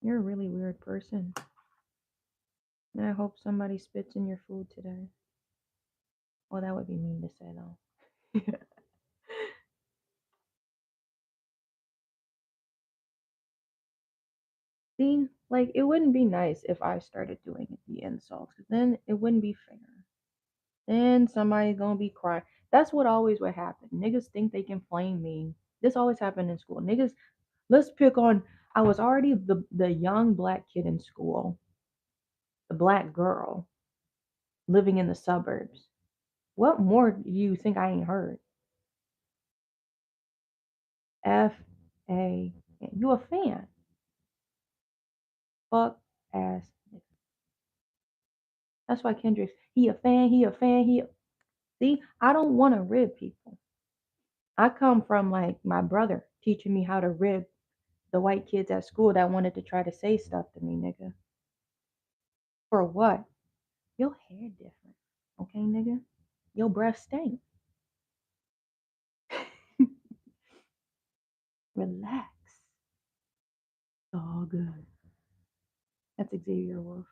You're a really weird person. And I hope somebody spits in your food today. Well, that would be mean to say though. See, like it wouldn't be nice if I started doing it the insults, 'cause then it wouldn't be fair. Then somebody's gonna be crying. That's what always would happen. Niggas think they can flame me. This always happened in school. Niggas, let's pick on. I was already the young black kid in school, the black girl living in the suburbs. What more do you think I ain't heard? F.A. You a fan? Fuck ass. That's why Kendrick's he a fan. He a fan. See. I don't want to rib people. I come from like my brother teaching me how to rib the white kids at school that wanted to try to say stuff to me, nigga. For what? Your hair different. Okay, nigga? Your breath stink. Relax. It's all good. That's Xavier Wolf.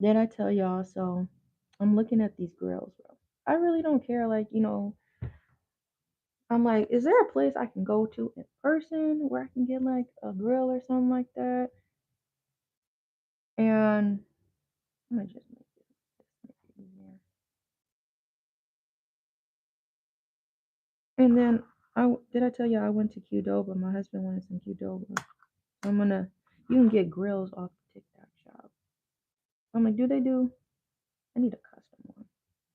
Did I tell y'all? So I'm looking at these grills, bro. I really don't care. Like, you know, I'm like, is there a place I can go to in person where I can get like a grill or something like that? And I'm gonna just make it easier. And then did I tell you I went to Qdoba? My husband wanted some Qdoba. So I'm gonna you can get grills off the TikTok shop. I'm like, do they do? I need a custom one.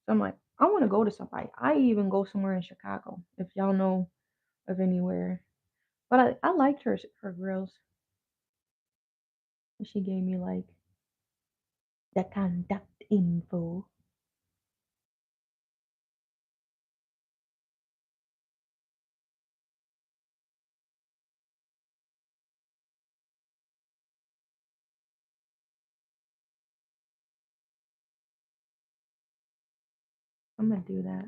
So I'm like, I want to go to somebody. I even go somewhere in Chicago if y'all know of anywhere. But I liked her grills. She gave me like the contact info. I'm gonna do that.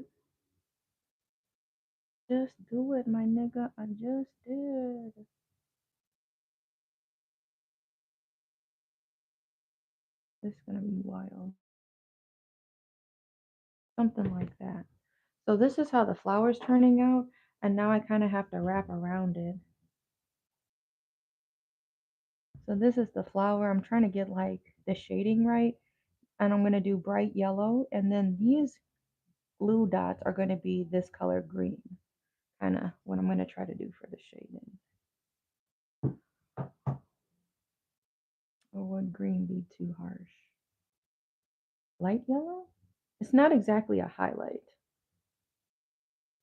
Just do it, my nigga. I just did. This is gonna be wild. Something like that. So this is how the flower's turning out, and now I kind of have to wrap around it. So this is the flower. I'm trying to get like the shading right, and I'm gonna do bright yellow, and then these blue dots are gonna be this color green, kind of what I'm gonna try to do for the shading. Or would green be too harsh? Light yellow? It's not exactly a highlight.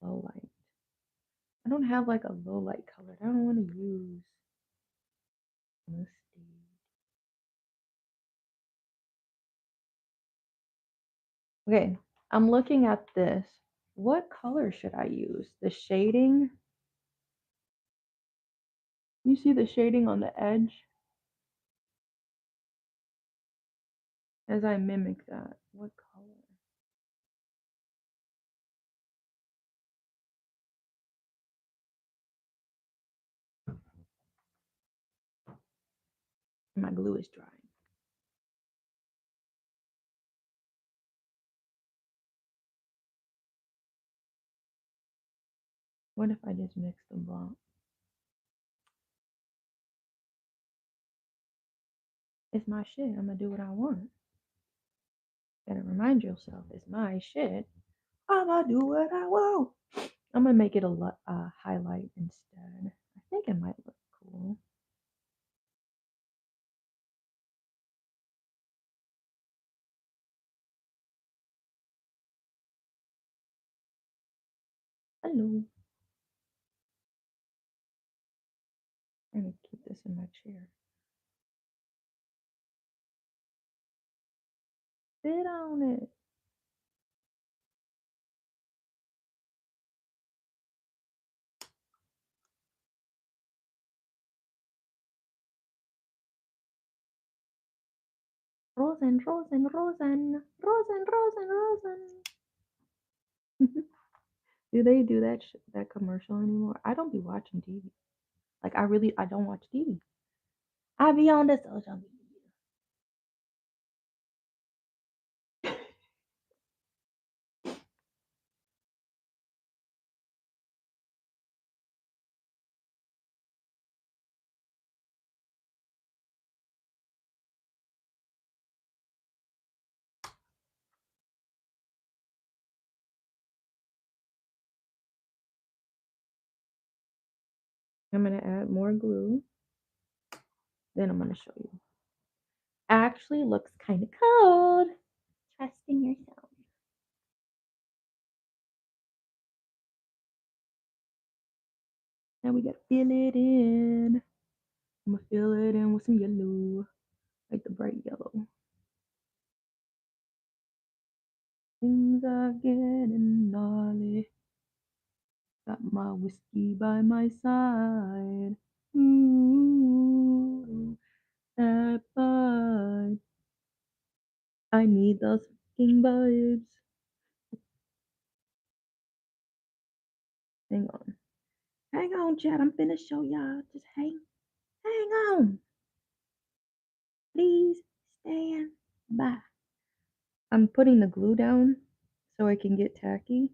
Low light. I don't have like a low light color. I don't want to use musty. Okay, I'm looking at this. What color should I use? The shading? You see the shading on the edge? As I mimic that, what color? My glue is drying. What if I just mix the blanc? It's my shit. I'm gonna do what I want. Gotta remind yourself, it's my shit. I'm gonna do what I want. I'm gonna make it a highlight instead. I think it might look cool. Hello. I'm gonna keep this in my chair. Sit on it. Rosen, Rosen, Rosen, Rosen, Rosen, Rosen. Do they do that commercial anymore? I don't be watching TV. Like I don't watch TV. I be on the social media. I'm gonna add more glue. Then I'm gonna show you. Actually looks kind of cold. Trusting yourself. Now we gotta fill it in. I'm gonna fill it in with some yellow, like the bright yellow. Things are getting gnarly. Got my whiskey by my side. Ooh, that vibe. I need those fucking vibes. Hang on. Hang on, Chad. I'm finna show y'all. Just hang on. Please stand by. I'm putting the glue down so I can get tacky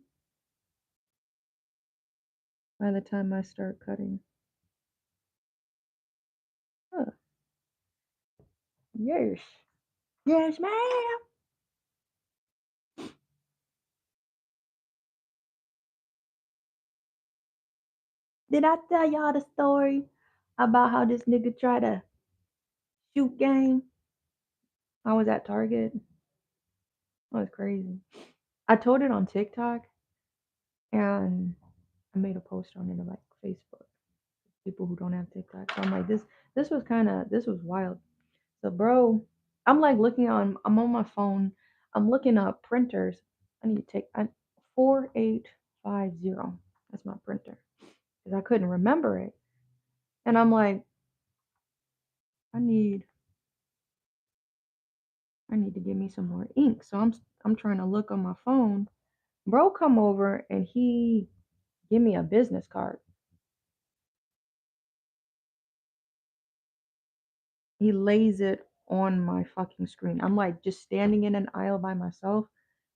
by the time I start cutting. Huh. Yes. Yes, ma'am. Did I tell y'all the story about how this nigga tried to shoot game I was at Target. That was crazy. I told it on TikTok and I made a post on it on like Facebook. People who don't have TikTok. So I'm like, this was wild. So bro, I'm on my phone. I'm looking up printers. I need to take 4850. That's my printer. Because I couldn't remember it. And I'm like, I need I need to get me some more ink. So I'm trying to look on my phone. Bro come over and he give me a business card. He lays it on my fucking screen. I'm like just standing in an aisle by myself.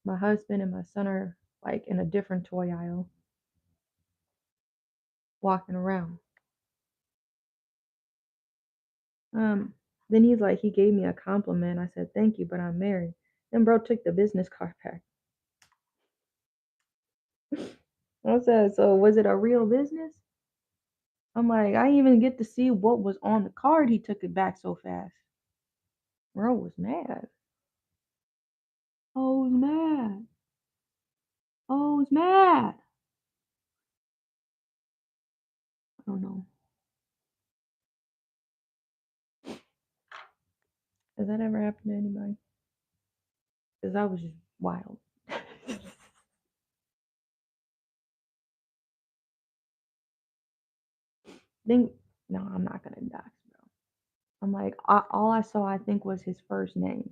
My husband and my son are like in a different toy aisle, walking around. Um, then he's like, he gave me a compliment. I said, thank you, but I'm married. Then bro took the business card back. I said, so was it a real business? I'm like, I didn't even get to see what was on the card. He took it back so fast. Bro was mad. Oh, was mad. Oh, was mad. I don't know. Has that ever happened to anybody? Because I was just wild. Then, no, I'm not gonna dox, bro. I'm like, all I saw, I think, was his first name.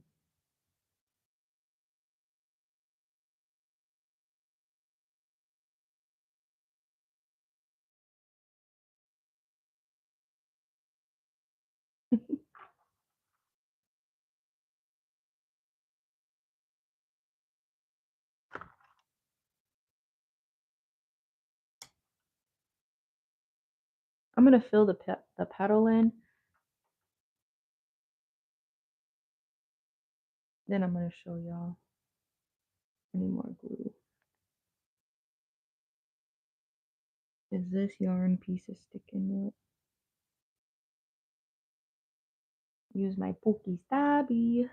I'm gonna fill the petal in, then I'm gonna show y'all any more glue. Is this yarn piece is sticking it? Use my pokey stabby.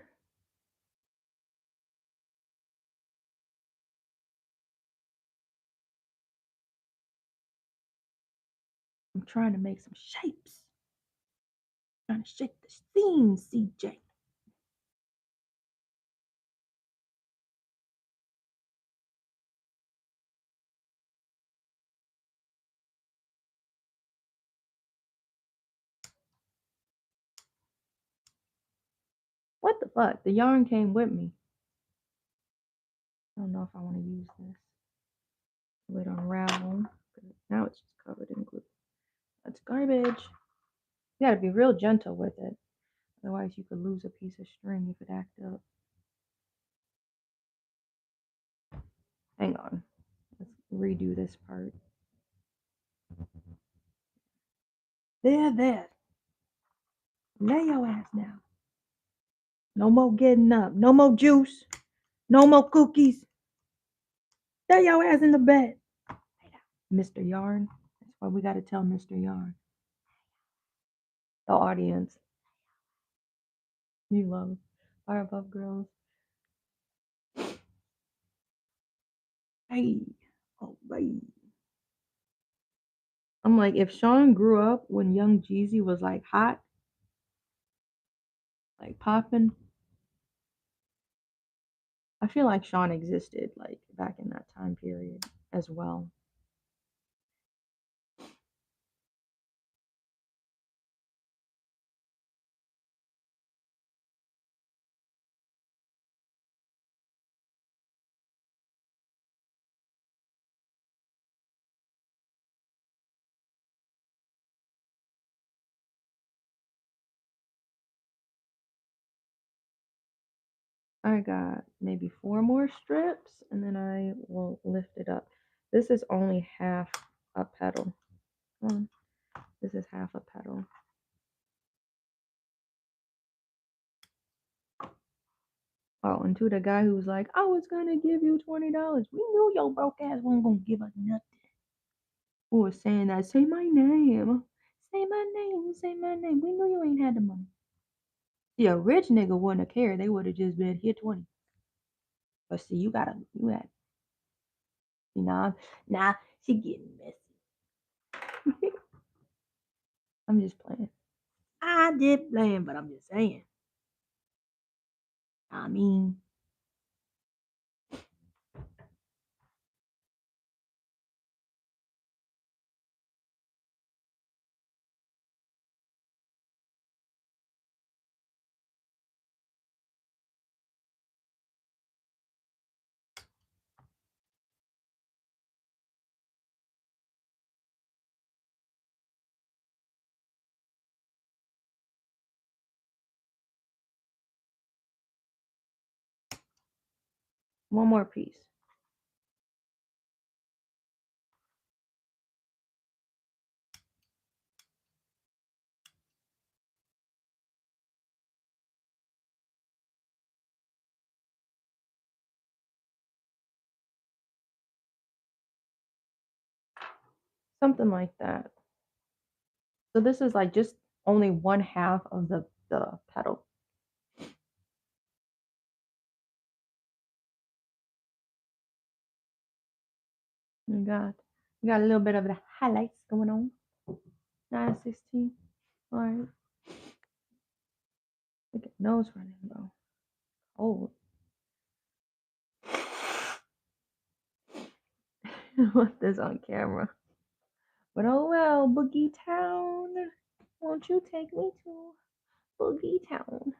I'm trying to make some shapes. I'm trying to shape the seam, CJ. What the fuck? The yarn came with me. I don't know if I want to use this. Wait on unravel. Now it's just covered in glue. That's garbage. You gotta be real gentle with it. Otherwise, you could lose a piece of string if it acts up. Hang on. Let's redo this part. There. Lay your ass down. No more getting up. No more juice. No more cookies. Lay your ass in the bed. Mr. Yarn. That's why we gotta tell Mr. Yarn. The audience. You love Firepuff Girls. Hey. Oh, right. I'm like, if Sean grew up when Young Jeezy was like hot, like popping, I feel like Sean existed like back in that time period as well. I got maybe 4 more strips and then I will lift it up. This is only half a petal. This is half a petal. Oh, and to the guy who was like, I was gonna give you $20. We knew your broke ass wasn't gonna give us nothing. Who was saying that? Say my name. Say my name. Say my name. We knew you ain't had the money. See, a rich nigga wouldn't have cared. They would have just been here 20. But see, you had, you know, nah, she getting messy. I'm just playing. I did playing, but I'm just saying. I mean, one more piece. Something like that. So this is like just only one half of the petal. You got a little bit of the highlights going on. 916. All right. Look at nose running, bro. Oh, I want this on camera. But oh well, Boogie Town. Won't you take me to Boogie Town?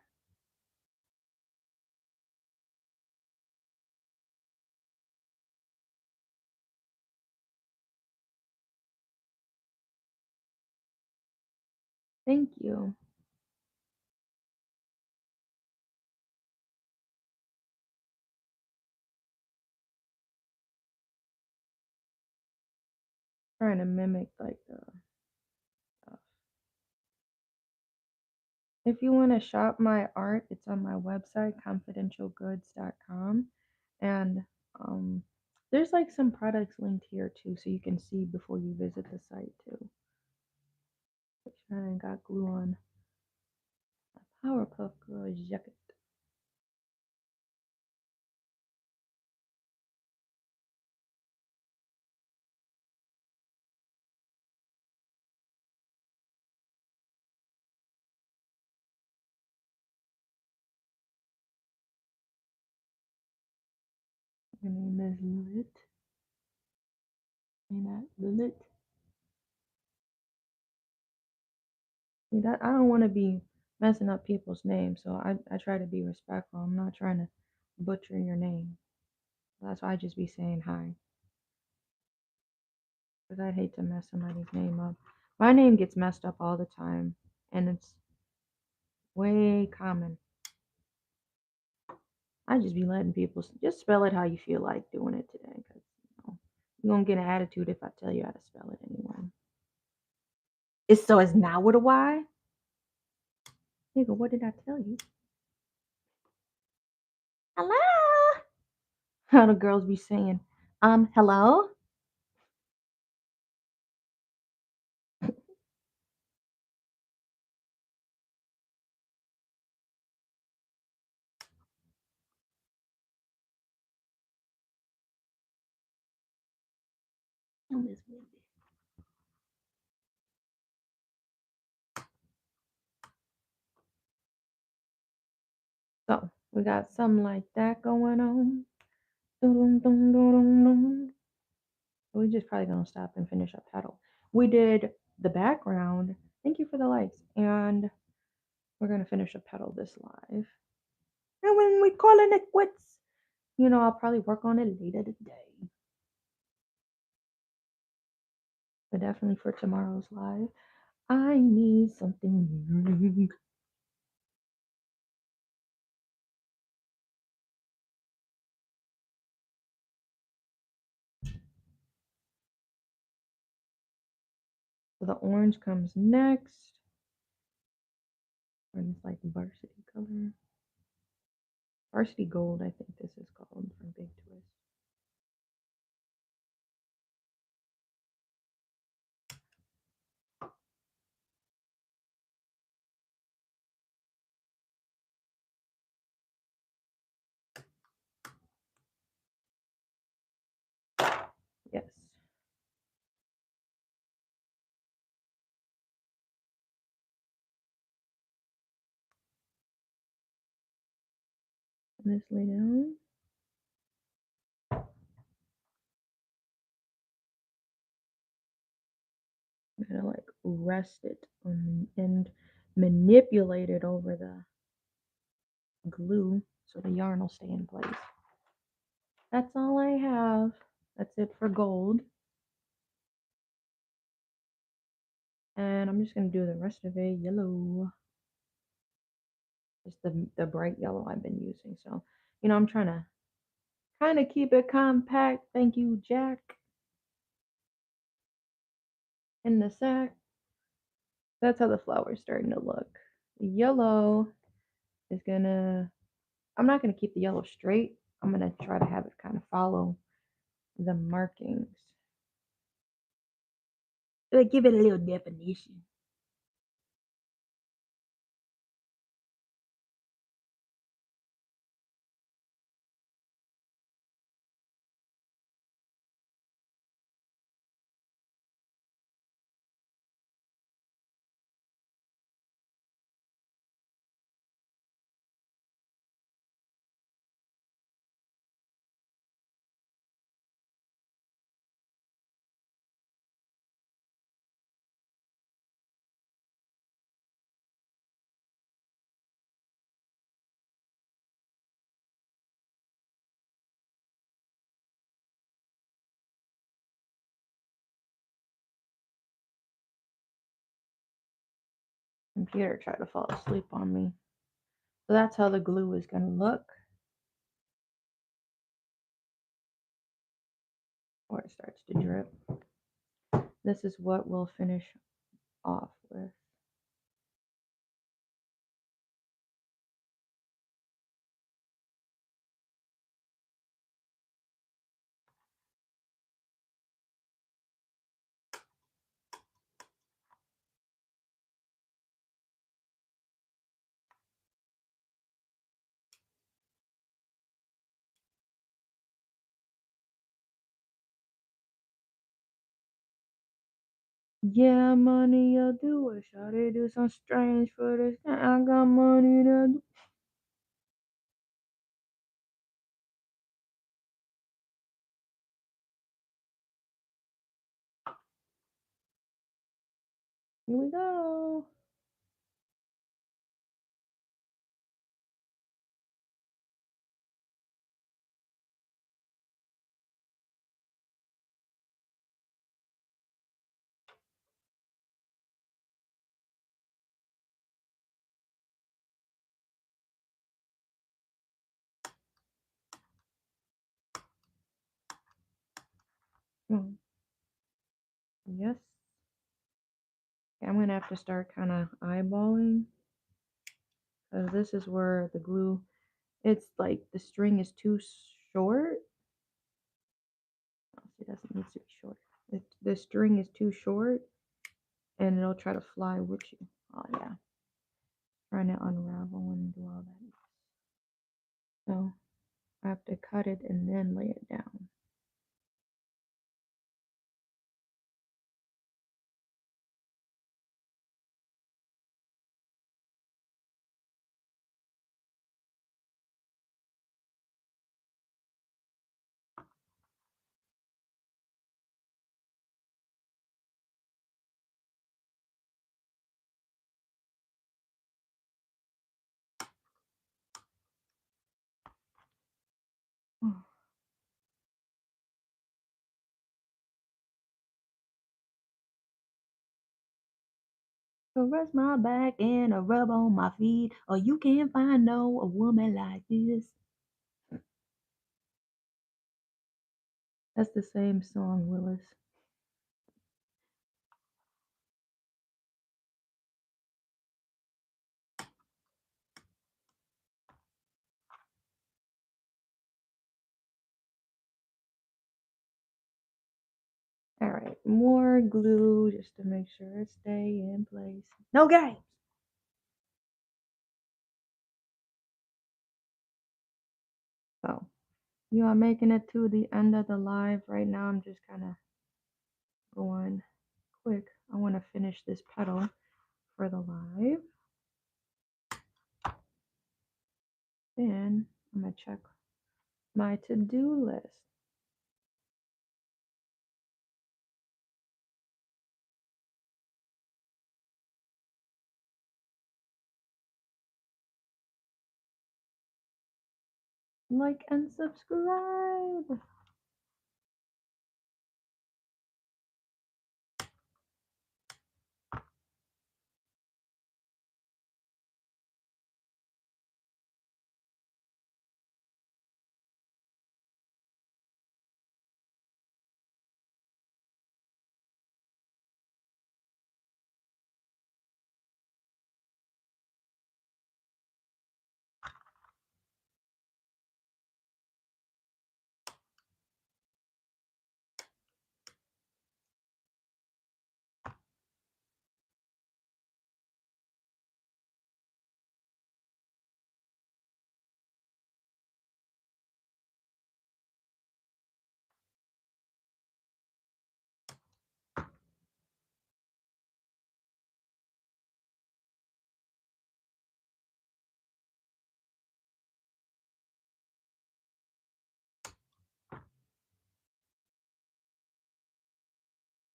Thank you. Trying to mimic like the stuff. If you want to shop my art, it's on my website, confidentialgoods.com. And um, there's like some products linked here too, so you can see before you visit the site too. I got glue on my Powerpuff Girls jacket. Your name is Lit. Ain't that Lit? See, that I don't want to be messing up people's names, so I try to be respectful. I'm not trying to butcher your name. That's why I just be saying hi. Because I'd hate to mess somebody's name up. My name gets messed up all the time, and it's way common. I just be letting people just spell it how you feel like doing it today. Because you're going to get an attitude if I tell you how to spell it anyway. It's not with a Y? Nigga, what did I tell you? Hello? How the girls be saying, hello? I miss Wendy. So we got something like that going on. Dun, dun, dun, dun, dun. We just probably gonna stop and finish up petal. We did the background. Thank you for the likes. And we're gonna finish up petal this live. And when we calling it quits, I'll probably work on it later today. But definitely for tomorrow's live. I need something new. So the orange comes next. And it's like varsity color. Varsity gold, I think this is called from Big Twist. this lay down. I'm gonna like rest it on and manipulate it over the glue so the yarn will stay in place. That's all I have. That's it for gold. And I'm just gonna do the rest of it yellow. Just the bright yellow I've been using. So, I'm trying to kind of keep it compact. Thank you, Jack. In the sack. That's how the flower's starting to look. The yellow is gonna, I'm not gonna keep the yellow straight. I'm gonna try to have it kind of follow the markings. Give it a little definition. Computer tried to fall asleep on me. So that's how the glue is gonna look. Or it starts to drip. This is what we'll finish off with. Yeah, money, I'll do it. Shawty do some strange for this. I got money to do. Here we go. Yes. Okay, I'm gonna have to start kind of eyeballing because this is where the glue. It's like the string is too short. Oh, it doesn't need to be short. The string is too short, and it'll try to fly with you. Oh yeah, trying to unravel and do all that. So I have to cut it and then lay it down. Caress my back and a rub on my feet, or you can't find no a woman like this. That's the same song, Willis. All right, more glue just to make sure it stay in place. No games. So you are making it to the end of the live right now. I'm just kind of going quick. I want to finish this petal for the live. Then I'm gonna check my to-do list. Like and subscribe.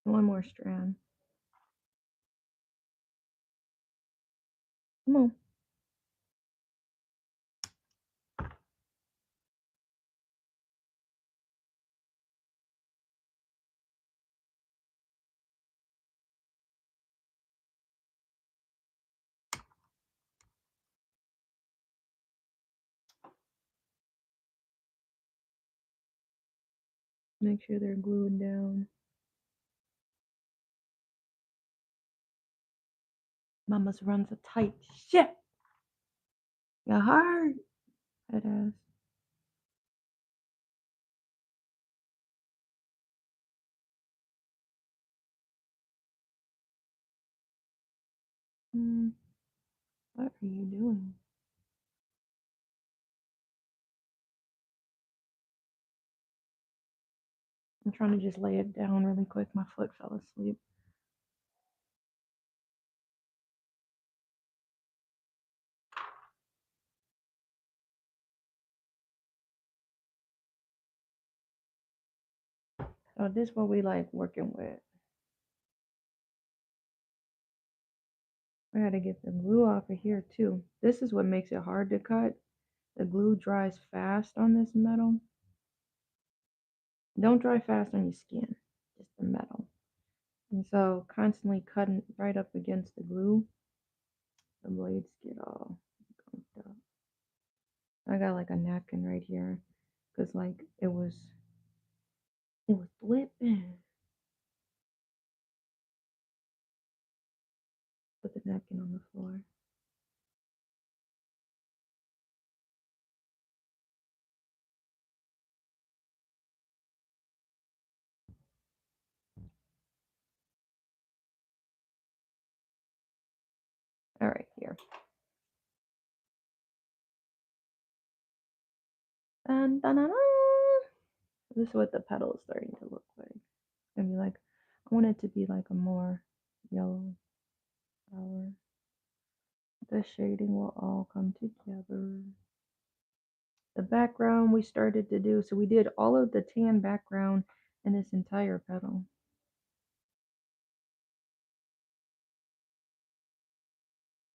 One more strand. Come on. Make sure they're glued down. Mama's runs a tight ship. You heard? It is. What are you doing? I'm trying to just lay it down really quick. My foot fell asleep. So this is what we like working with. I gotta get the glue off of here too. This is what makes it hard to cut. The glue dries fast on this metal. Don't dry fast on your skin, just the metal. And so constantly cutting right up against the glue, the blades get all gunked up. I got like a napkin right here because like it was flipping. Put the napkin on the floor. All right, here. Dun, dun, dun, dun. This is what the petal is starting to look like. It's gonna be like, I want it to be like a more yellow flower. The shading will all come together. The background we started to do, so we did all of the tan background in this entire petal.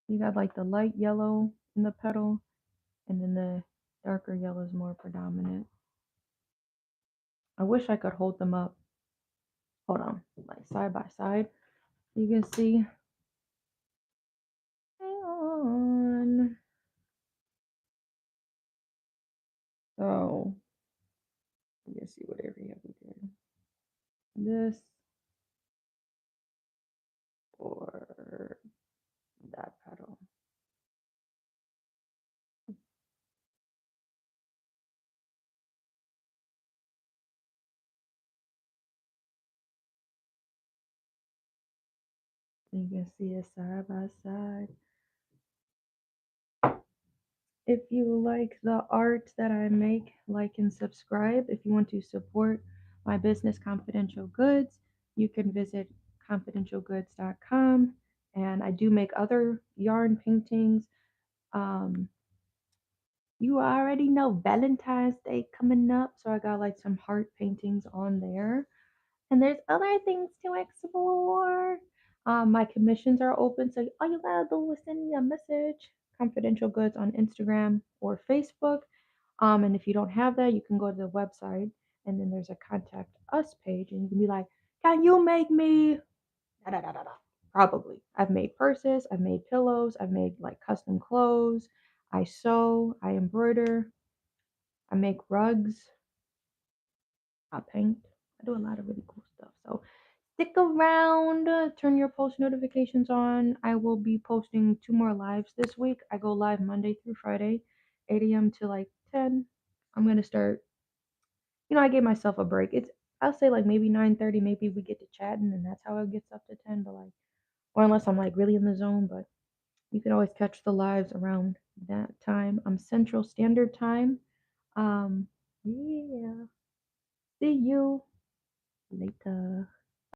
You got like the light yellow in the petal, and then the darker yellow is more predominant. I wish I could hold them up. Hold on, like side by side. You can see. Hang on. So, you can see what area we did. This or that petal. You can see it side by side. If you like the art that I make, like and subscribe. If you want to support my business, Confidential Goods, you can visit confidentialgoods.com. And I do make other yarn paintings. Um, You already know Valentine's Day coming up, so I got like some heart paintings on there. And there's other things to explore. My commissions are open, so all you gotta do is send me a message, confidential goods on Instagram or Facebook. And if you don't have that, you can go to the website and then there's a contact us page, and you can be like, "Can you make me?" Da, da, da, da, da. Probably. I've made purses, I've made pillows, I've made like custom clothes. I sew, I embroider, I make rugs, I paint. I do a lot of really cool stuff. So stick around, turn your post notifications on. I will be posting 2 more lives this week. I go live Monday through Friday, 8 a.m. to like 10. I'm gonna start. I gave myself a break. I'll say like maybe 9:30. Maybe we get to chatting, and that's how it gets up to 10. But like, or unless I'm like really in the zone. But you can always catch the lives around that time. I'm Central Standard Time. Yeah. See you later.